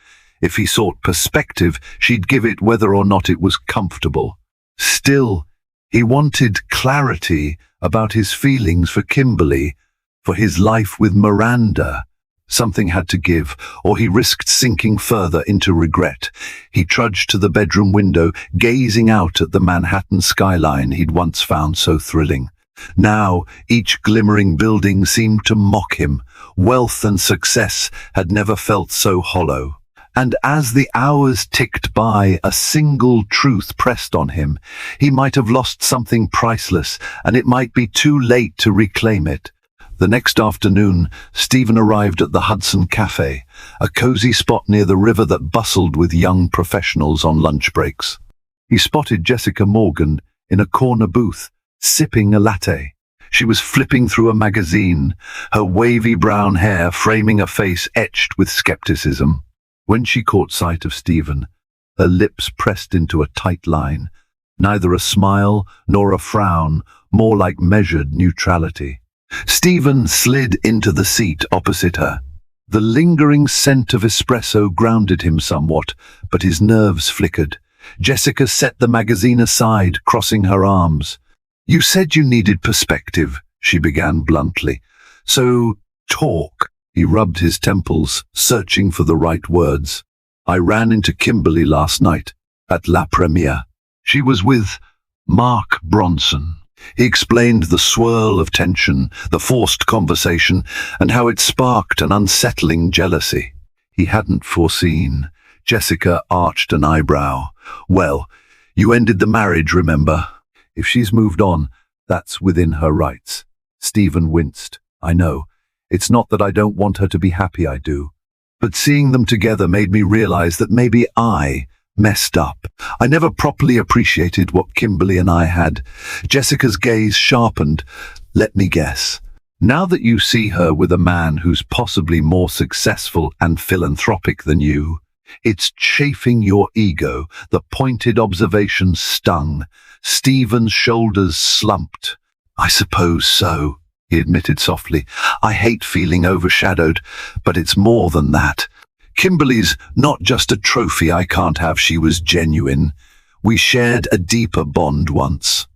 If he sought perspective, she'd give it whether or not it was comfortable. Still, he wanted clarity about his feelings for Kimberly, for his life with Miranda. Something had to give, or he risked sinking further into regret. He trudged to the bedroom window, gazing out at the Manhattan skyline he'd once found so thrilling. Now, each glimmering building seemed to mock him. Wealth and success had never felt so hollow. And as the hours ticked by, a single truth pressed on him. He might have lost something priceless, and it might be too late to reclaim it. The next afternoon, Stephen arrived at the Hudson Cafe, a cozy spot near the river that bustled with young professionals on lunch breaks. He spotted Jessica Morgan in a corner booth, sipping a latte. She was flipping through a magazine, her wavy brown hair framing a face etched with skepticism. When she caught sight of Stephen, her lips pressed into a tight line, neither a smile nor a frown, more like measured neutrality. Stephen slid into the seat opposite her. The lingering scent of espresso grounded him somewhat, but his nerves flickered. Jessica set the magazine aside, crossing her arms. "You said you needed perspective," she began bluntly. "So, talk." He rubbed his temples, searching for the right words. "I ran into Kimberly last night, at La Premiere. She was with Mark Bronson." He explained the swirl of tension, the forced conversation, and how it sparked an unsettling jealousy he hadn't foreseen. Jessica arched an eyebrow. "Well, you ended the marriage, remember? If she's moved on, that's within her rights." Stephen winced. "I know. It's not that I don't want her to be happy, I do. But seeing them together made me realize that maybe I messed up. I never properly appreciated what Kimberly and I had." Jessica's gaze sharpened. "Let me guess. Now that you see her with a man who's possibly more successful and philanthropic than you, it's chafing your ego." The pointed observation stung. Stephen's shoulders slumped. "I suppose so," he admitted softly. "I hate feeling overshadowed, but it's more than that. Kimberly's not just a trophy I can't have, she was genuine. We shared a deeper bond once.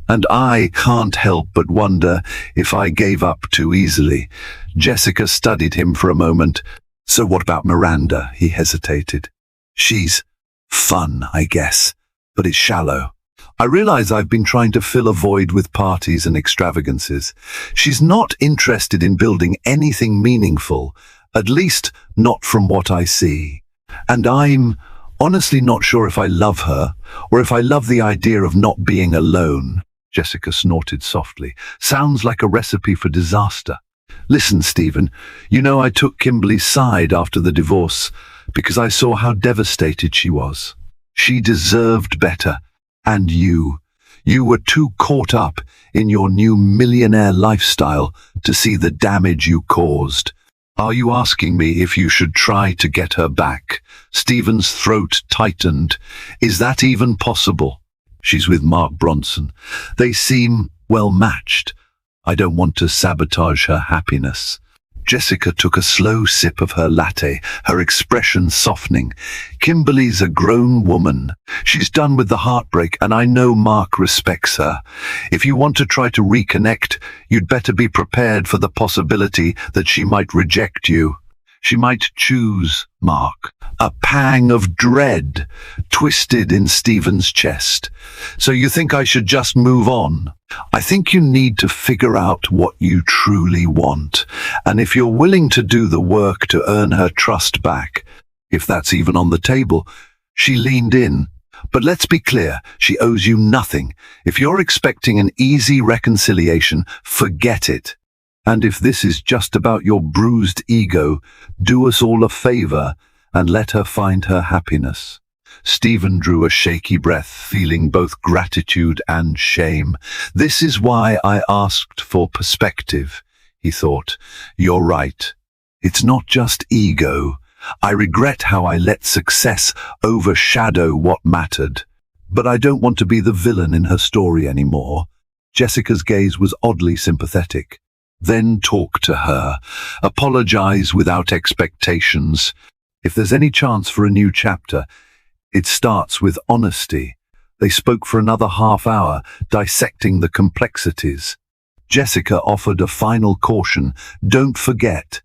And I can't help but wonder if I gave up too easily." Jessica studied him for a moment. "So what about Miranda?" He hesitated. "She's fun, I guess, but it's shallow. I realize I've been trying to fill a void with parties and extravagances. She's not interested in building anything meaningful, at least not from what I see. And I'm honestly not sure if I love her, or if I love the idea of not being alone." Jessica snorted softly. "Sounds like a recipe for disaster." "Listen, Stephen, you know I took Kimberly's side after the divorce because I saw how devastated she was. She deserved better. And you were too caught up in your new millionaire lifestyle to see the damage you caused. Are you asking me if you should try to get her back?" Stephen's throat tightened. "Is that even possible? She's with Mark Bronson. They seem well matched. I don't want to sabotage her happiness." Jessica took a slow sip of her latte, her expression softening. "Kimberly's a grown woman. She's done with the heartbreak, and I know Mark respects her. If you want to try to reconnect, you'd better be prepared for the possibility that she might reject you. She might choose Mark." A pang of dread twisted in Stephen's chest. "So you think I should just move on?" "I think you need to figure out what you truly want, and if you're willing to do the work to earn her trust back, if that's even on the table." She leaned in. "But let's be clear, she owes you nothing. If you're expecting an easy reconciliation, forget it. And if this is just about your bruised ego, do us all a favor and let her find her happiness." Stephen drew a shaky breath, feeling both gratitude and shame. "This is why I asked for perspective," he thought. "You're right. It's not just ego. I regret how I let success overshadow what mattered. But I don't want to be the villain in her story anymore." Jessica's gaze was oddly sympathetic. "Then talk to her. Apologize without expectations. If there's any chance for a new chapter, it starts with honesty." They spoke for another half hour, dissecting the complexities. Jessica offered a final caution. "Don't forget,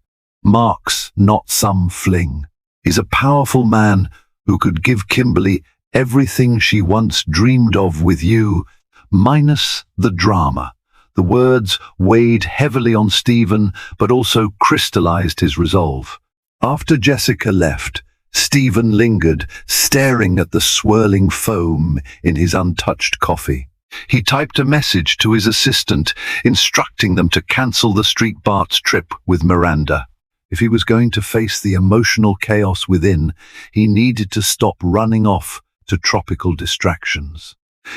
Mark's not some fling. He's a powerful man who could give Kimberly everything she once dreamed of with you, minus the drama. The words weighed heavily on Stephen, but also crystallized his resolve. After Jessica left, Stephen lingered, staring at the swirling foam in his untouched coffee. He typed a message to his assistant, instructing them to cancel the street Bart's trip with Miranda. If he was going to face the emotional chaos within, he needed to stop running off to tropical distractions.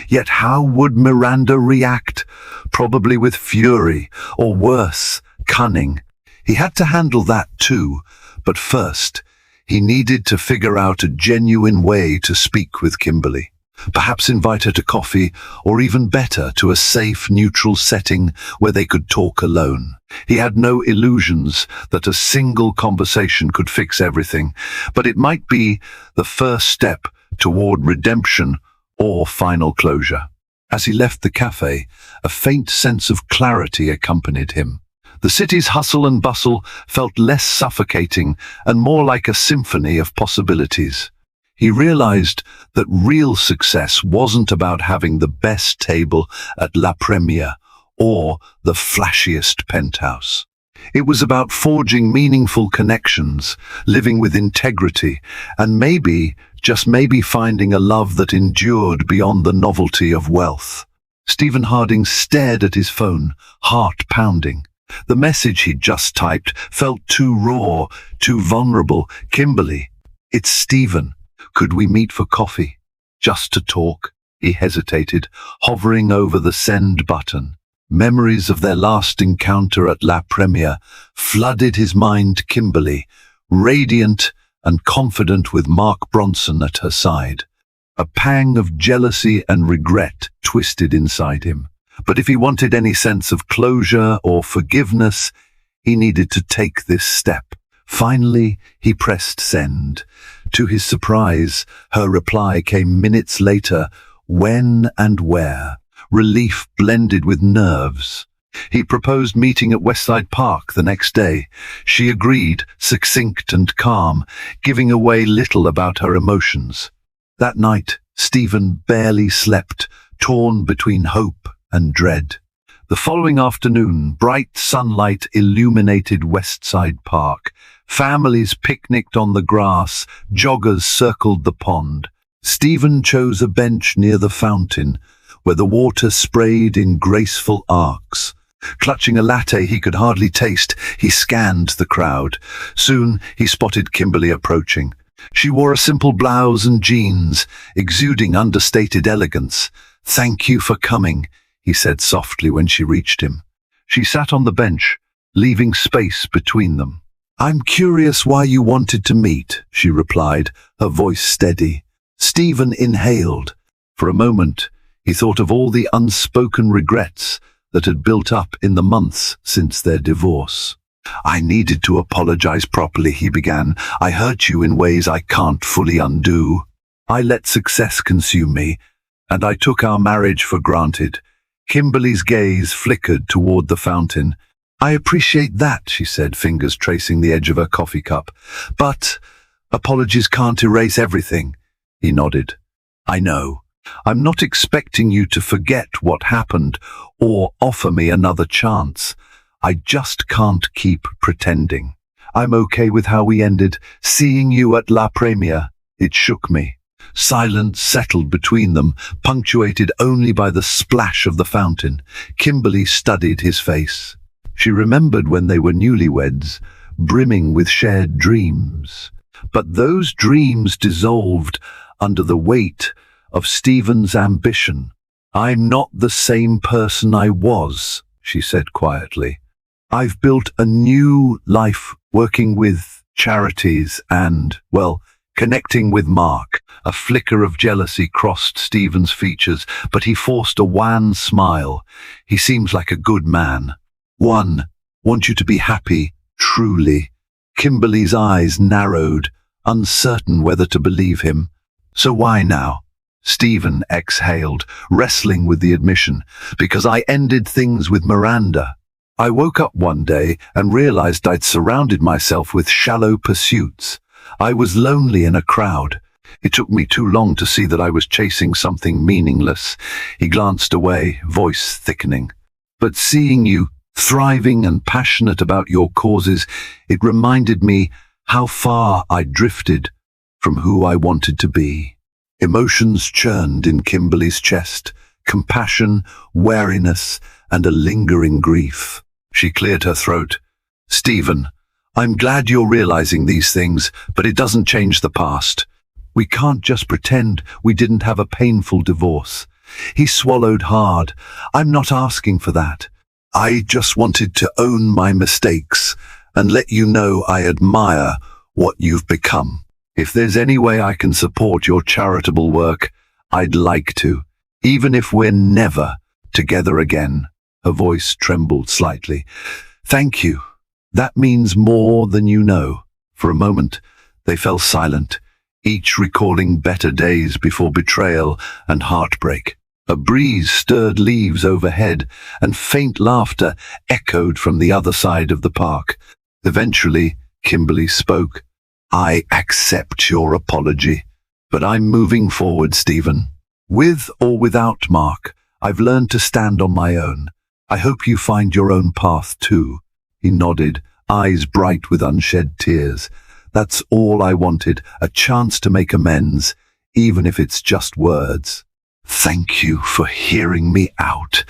Yet how would Miranda react? Probably with fury, or worse, cunning. He had to handle that too, but first, he needed to figure out a genuine way to speak with Kimberly. Perhaps invite her to coffee, or even better, to a safe, neutral setting where they could talk alone. He had no illusions that a single conversation could fix everything, but it might be the first step toward redemption or final closure. As he left the cafe, a faint sense of clarity accompanied him. The city's hustle and bustle felt less suffocating and more like a symphony of possibilities. He realized that real success wasn't about having the best table at La Première or the flashiest penthouse. It was about forging meaningful connections, living with integrity, and maybe, just maybe, finding a love that endured beyond the novelty of wealth. Stephen Harding stared at his phone, heart pounding. The message he'd just typed felt too raw, too vulnerable. Kimberly, it's Stephen. Could we meet for coffee? Just to talk? He hesitated, hovering over the send button. Memories of their last encounter at La Première flooded his mind. Kimberly, radiant and confident with Mark Bronson at her side. A pang of jealousy and regret twisted inside him. But if he wanted any sense of closure or forgiveness, he needed to take this step. Finally, he pressed send. To his surprise, her reply came minutes later. When and where? Relief blended with nerves. He proposed meeting at Westside Park the next day. She agreed, succinct and calm, giving away little about her emotions. That night, Stephen barely slept, torn between hope and dread. The following afternoon, bright sunlight illuminated Westside Park. Families picnicked on the grass, joggers circled the pond. Stephen chose a bench near the fountain, where the water sprayed in graceful arcs. Clutching a latte he could hardly taste, he scanned the crowd. Soon he spotted Kimberly approaching. She wore a simple blouse and jeans, exuding understated elegance. "Thank you for coming," he said softly when she reached him. She sat on the bench, leaving space between them. "I'm curious why you wanted to meet," she replied, her voice steady. Stephen inhaled. For a moment, he thought of all the unspoken regrets that had built up in the months since their divorce. "I needed to apologize properly," he began. "I hurt you in ways I can't fully undo. I let success consume me, and I took our marriage for granted." Kimberly's gaze flickered toward the fountain. "I appreciate that," she said, fingers tracing the edge of her coffee cup. "But apologies can't erase everything." He nodded. "I know. I'm not expecting you to forget what happened or offer me another chance. I just can't keep pretending. I'm okay with how we ended. Seeing you at La Première, it shook me." Silence settled between them, punctuated only by the splash of the fountain. Kimberly studied his face. She remembered when they were newlyweds, brimming with shared dreams. But those dreams dissolved under the weight of Stephen's ambition. "I'm not the same person I was," she said quietly. "I've built a new life working with charities and, well, connecting with Mark." A flicker of jealousy crossed Stephen's features, but he forced a wan smile. "He seems like a good man." Want you to be happy, truly." Kimberly's eyes narrowed, uncertain whether to believe him. "So why now?" Stephen exhaled, wrestling with the admission. "Because I ended things with Miranda. I woke up one day and realized I'd surrounded myself with shallow pursuits. I was lonely in a crowd. It took me too long to see that I was chasing something meaningless. He glanced away, voice thickening. But seeing you, thriving and passionate about your causes, it reminded me how far I drifted from who I wanted to be. Emotions churned in Kimberly's chest, compassion, wariness, and a lingering grief. She cleared her throat. Stephen, I'm glad you're realizing these things, but it doesn't change the past. We can't just pretend we didn't have a painful divorce. He swallowed hard. I'm not asking for that. I just wanted to own my mistakes and let you know I admire what you've become. If there's any way I can support your charitable work, I'd like to, even if we're never together again. Her voice trembled slightly. Thank you. That means more than you know. For a moment, they fell silent, each recalling better days before betrayal and heartbreak. A breeze stirred leaves overhead, and faint laughter echoed from the other side of the park. Eventually, Kimberly spoke. I accept your apology, but I'm moving forward, Stephen. With or without Mark, I've learned to stand on my own. I hope you find your own path too. He nodded, eyes bright with unshed tears. That's all I wanted, a chance to make amends, even if it's just words. Thank you for hearing me out.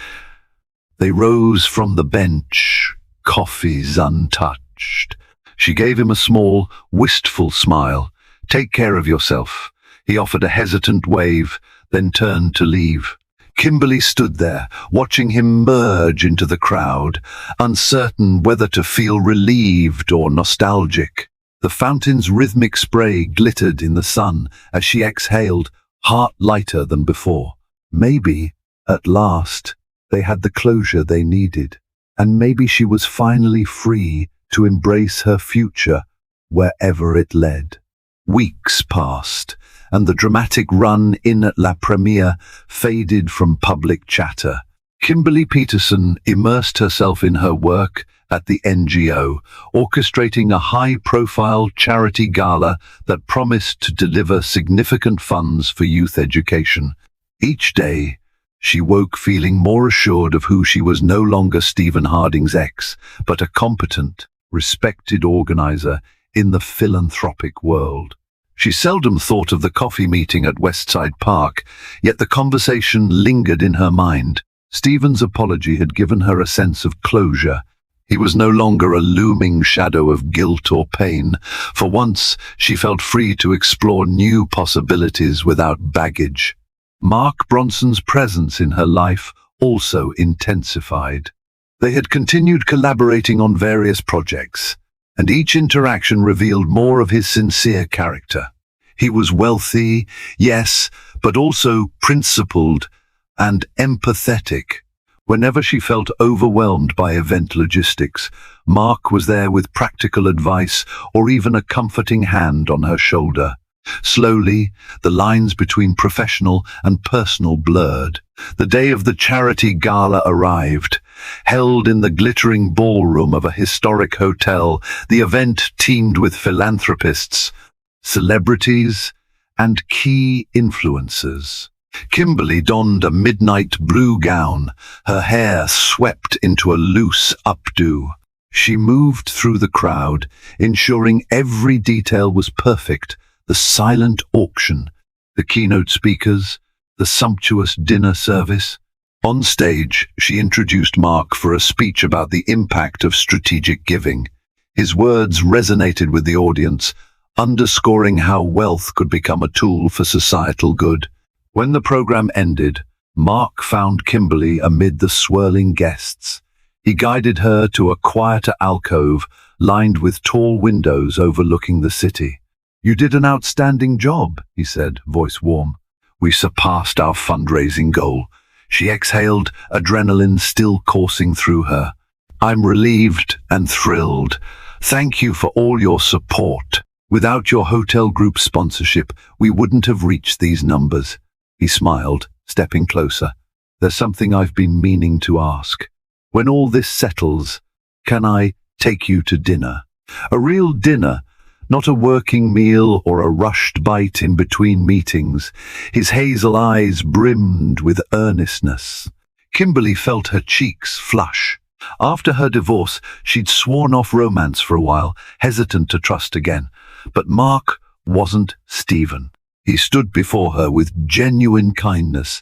They rose from the bench, coffees untouched. She gave him a small, wistful smile. Take care of yourself. He offered a hesitant wave, then turned to leave. Kimberly stood there, watching him merge into the crowd, uncertain whether to feel relieved or nostalgic. The fountain's rhythmic spray glittered in the sun as she exhaled, heart lighter than before. Maybe, at last, they had the closure they needed, and maybe she was finally free to embrace her future wherever it led. Weeks passed, and the dramatic run-in at La Premiere faded from public chatter. Kimberly Peterson immersed herself in her work at the NGO, orchestrating a high-profile charity gala that promised to deliver significant funds for youth education. Each day, she woke feeling more assured of who she was, no longer Stephen Harding's ex, but a competent, respected organizer in the philanthropic world. She seldom thought of the coffee meeting at Westside Park, yet the conversation lingered in her mind. Stephen's apology had given her a sense of closure. He was no longer a looming shadow of guilt or pain. For once, she felt free to explore new possibilities without baggage. Mark Bronson's presence in her life also intensified. They had continued collaborating on various projects, and each interaction revealed more of his sincere character. He was wealthy, yes, but also principled and empathetic. Whenever she felt overwhelmed by event logistics, Mark was there with practical advice or even a comforting hand on her shoulder. Slowly, the lines between professional and personal blurred. The day of the charity gala arrived. Held in the glittering ballroom of a historic hotel, the event teemed with philanthropists, celebrities, and key influencers. Kimberly donned a midnight blue gown, her hair swept into a loose updo. She moved through the crowd, ensuring every detail was perfect. The silent auction, the keynote speakers, the sumptuous dinner service. On stage, she introduced Mark for a speech about the impact of strategic giving. His words resonated with the audience, underscoring how wealth could become a tool for societal good. When the program ended, Mark found Kimberly amid the swirling guests. He guided her to a quieter alcove lined with tall windows overlooking the city. You did an outstanding job, he said, voice warm. We surpassed our fundraising goal. She exhaled, adrenaline still coursing through her. I'm relieved and thrilled. Thank you for all your support. Without your hotel group sponsorship, we wouldn't have reached these numbers. He smiled, stepping closer. There's something I've been meaning to ask. When all this settles, can I take you to dinner? A real dinner, not a working meal or a rushed bite in between meetings. His hazel eyes brimmed with earnestness. Kimberly felt her cheeks flush. After her divorce, she'd sworn off romance for a while, hesitant to trust again. But Mark wasn't Stephen. He stood before her with genuine kindness,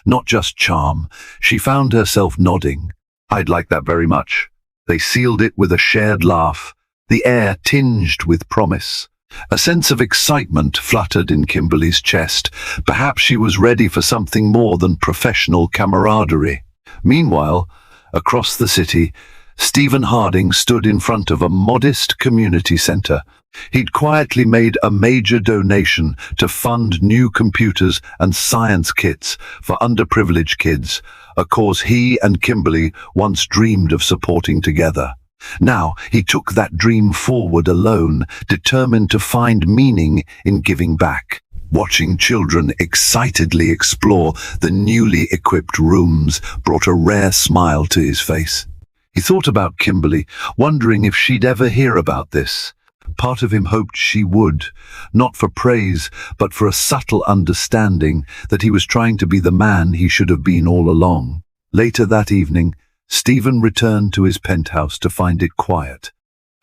not just charm. She found herself nodding. "I'd like that very much." They sealed it with a shared laugh, the air tinged with promise. A sense of excitement fluttered in Kimberly's chest. Perhaps she was ready for something more than professional camaraderie. Meanwhile, across the city, Stephen Harding stood in front of a modest community center. He'd quietly made a major donation to fund new computers and science kits for underprivileged kids, a cause he and Kimberly once dreamed of supporting together. Now he took that dream forward alone, determined to find meaning in giving back. Watching children excitedly explore the newly equipped rooms brought a rare smile to his face. He thought about Kimberly, wondering if she'd ever hear about this. Part of him hoped she would, not for praise, but for a subtle understanding that he was trying to be the man he should have been all along. Later that evening, Stephen returned to his penthouse to find it quiet,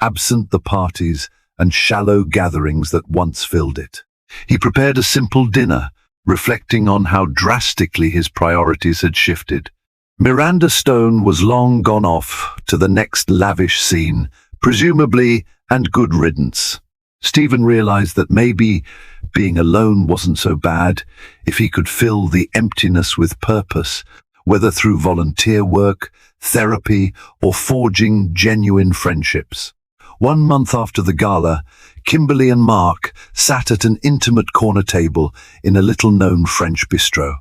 absent the parties and shallow gatherings that once filled it. He prepared a simple dinner, reflecting on how drastically his priorities had shifted. Miranda Stone was long gone off to the next lavish scene, presumably, and good riddance. Stephen realized that maybe being alone wasn't so bad if he could fill the emptiness with purpose, whether through volunteer work, therapy, or forging genuine friendships. 1 month after the gala, Kimberly and Mark sat at an intimate corner table in a little-known French bistro.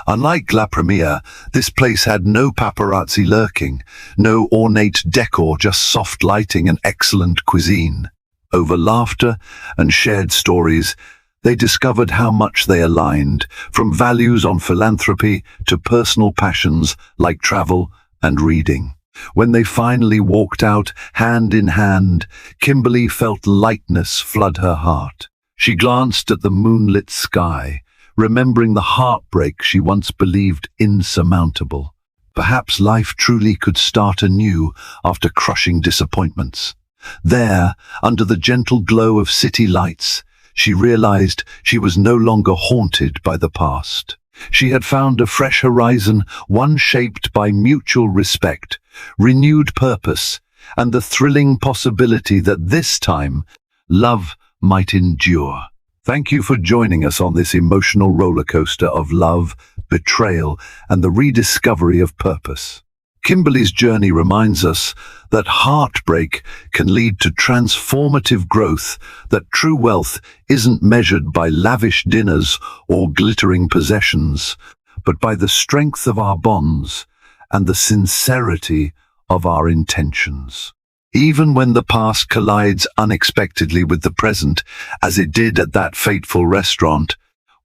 Unlike La Premiere, this place had no paparazzi lurking, no ornate decor, just soft lighting and excellent cuisine. Over laughter and shared stories, they discovered how much they aligned, from values on philanthropy to personal passions like travel and reading. When they finally walked out, hand in hand, Kimberly felt lightness flood her heart. She glanced at the moonlit sky, remembering the heartbreak she once believed insurmountable. Perhaps life truly could start anew after crushing disappointments. There, under the gentle glow of city lights, she realized she was no longer haunted by the past. She had found a fresh horizon, one shaped by mutual respect, renewed purpose, and the thrilling possibility that this time, love might endure. Thank you for joining us on this emotional roller coaster of love, betrayal, and the rediscovery of purpose. Kimberly's journey reminds us that heartbreak can lead to transformative growth, that true wealth isn't measured by lavish dinners or glittering possessions, but by the strength of our bonds and the sincerity of our intentions. Even when the past collides unexpectedly with the present, as it did at that fateful restaurant,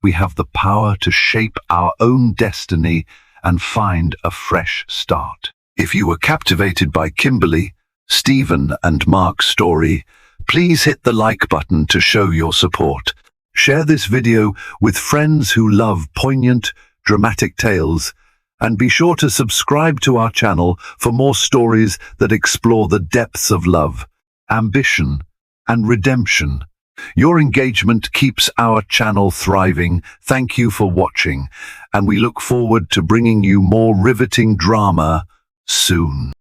we have the power to shape our own destiny and find a fresh start. If you were captivated by Kimberly, Stephen, and Mark's story, please hit the like button to show your support. Share this video with friends who love poignant, dramatic tales, and be sure to subscribe to our channel for more stories that explore the depths of love, ambition, and redemption. Your engagement keeps our channel thriving. Thank you for watching, and we look forward to bringing you more riveting drama soon.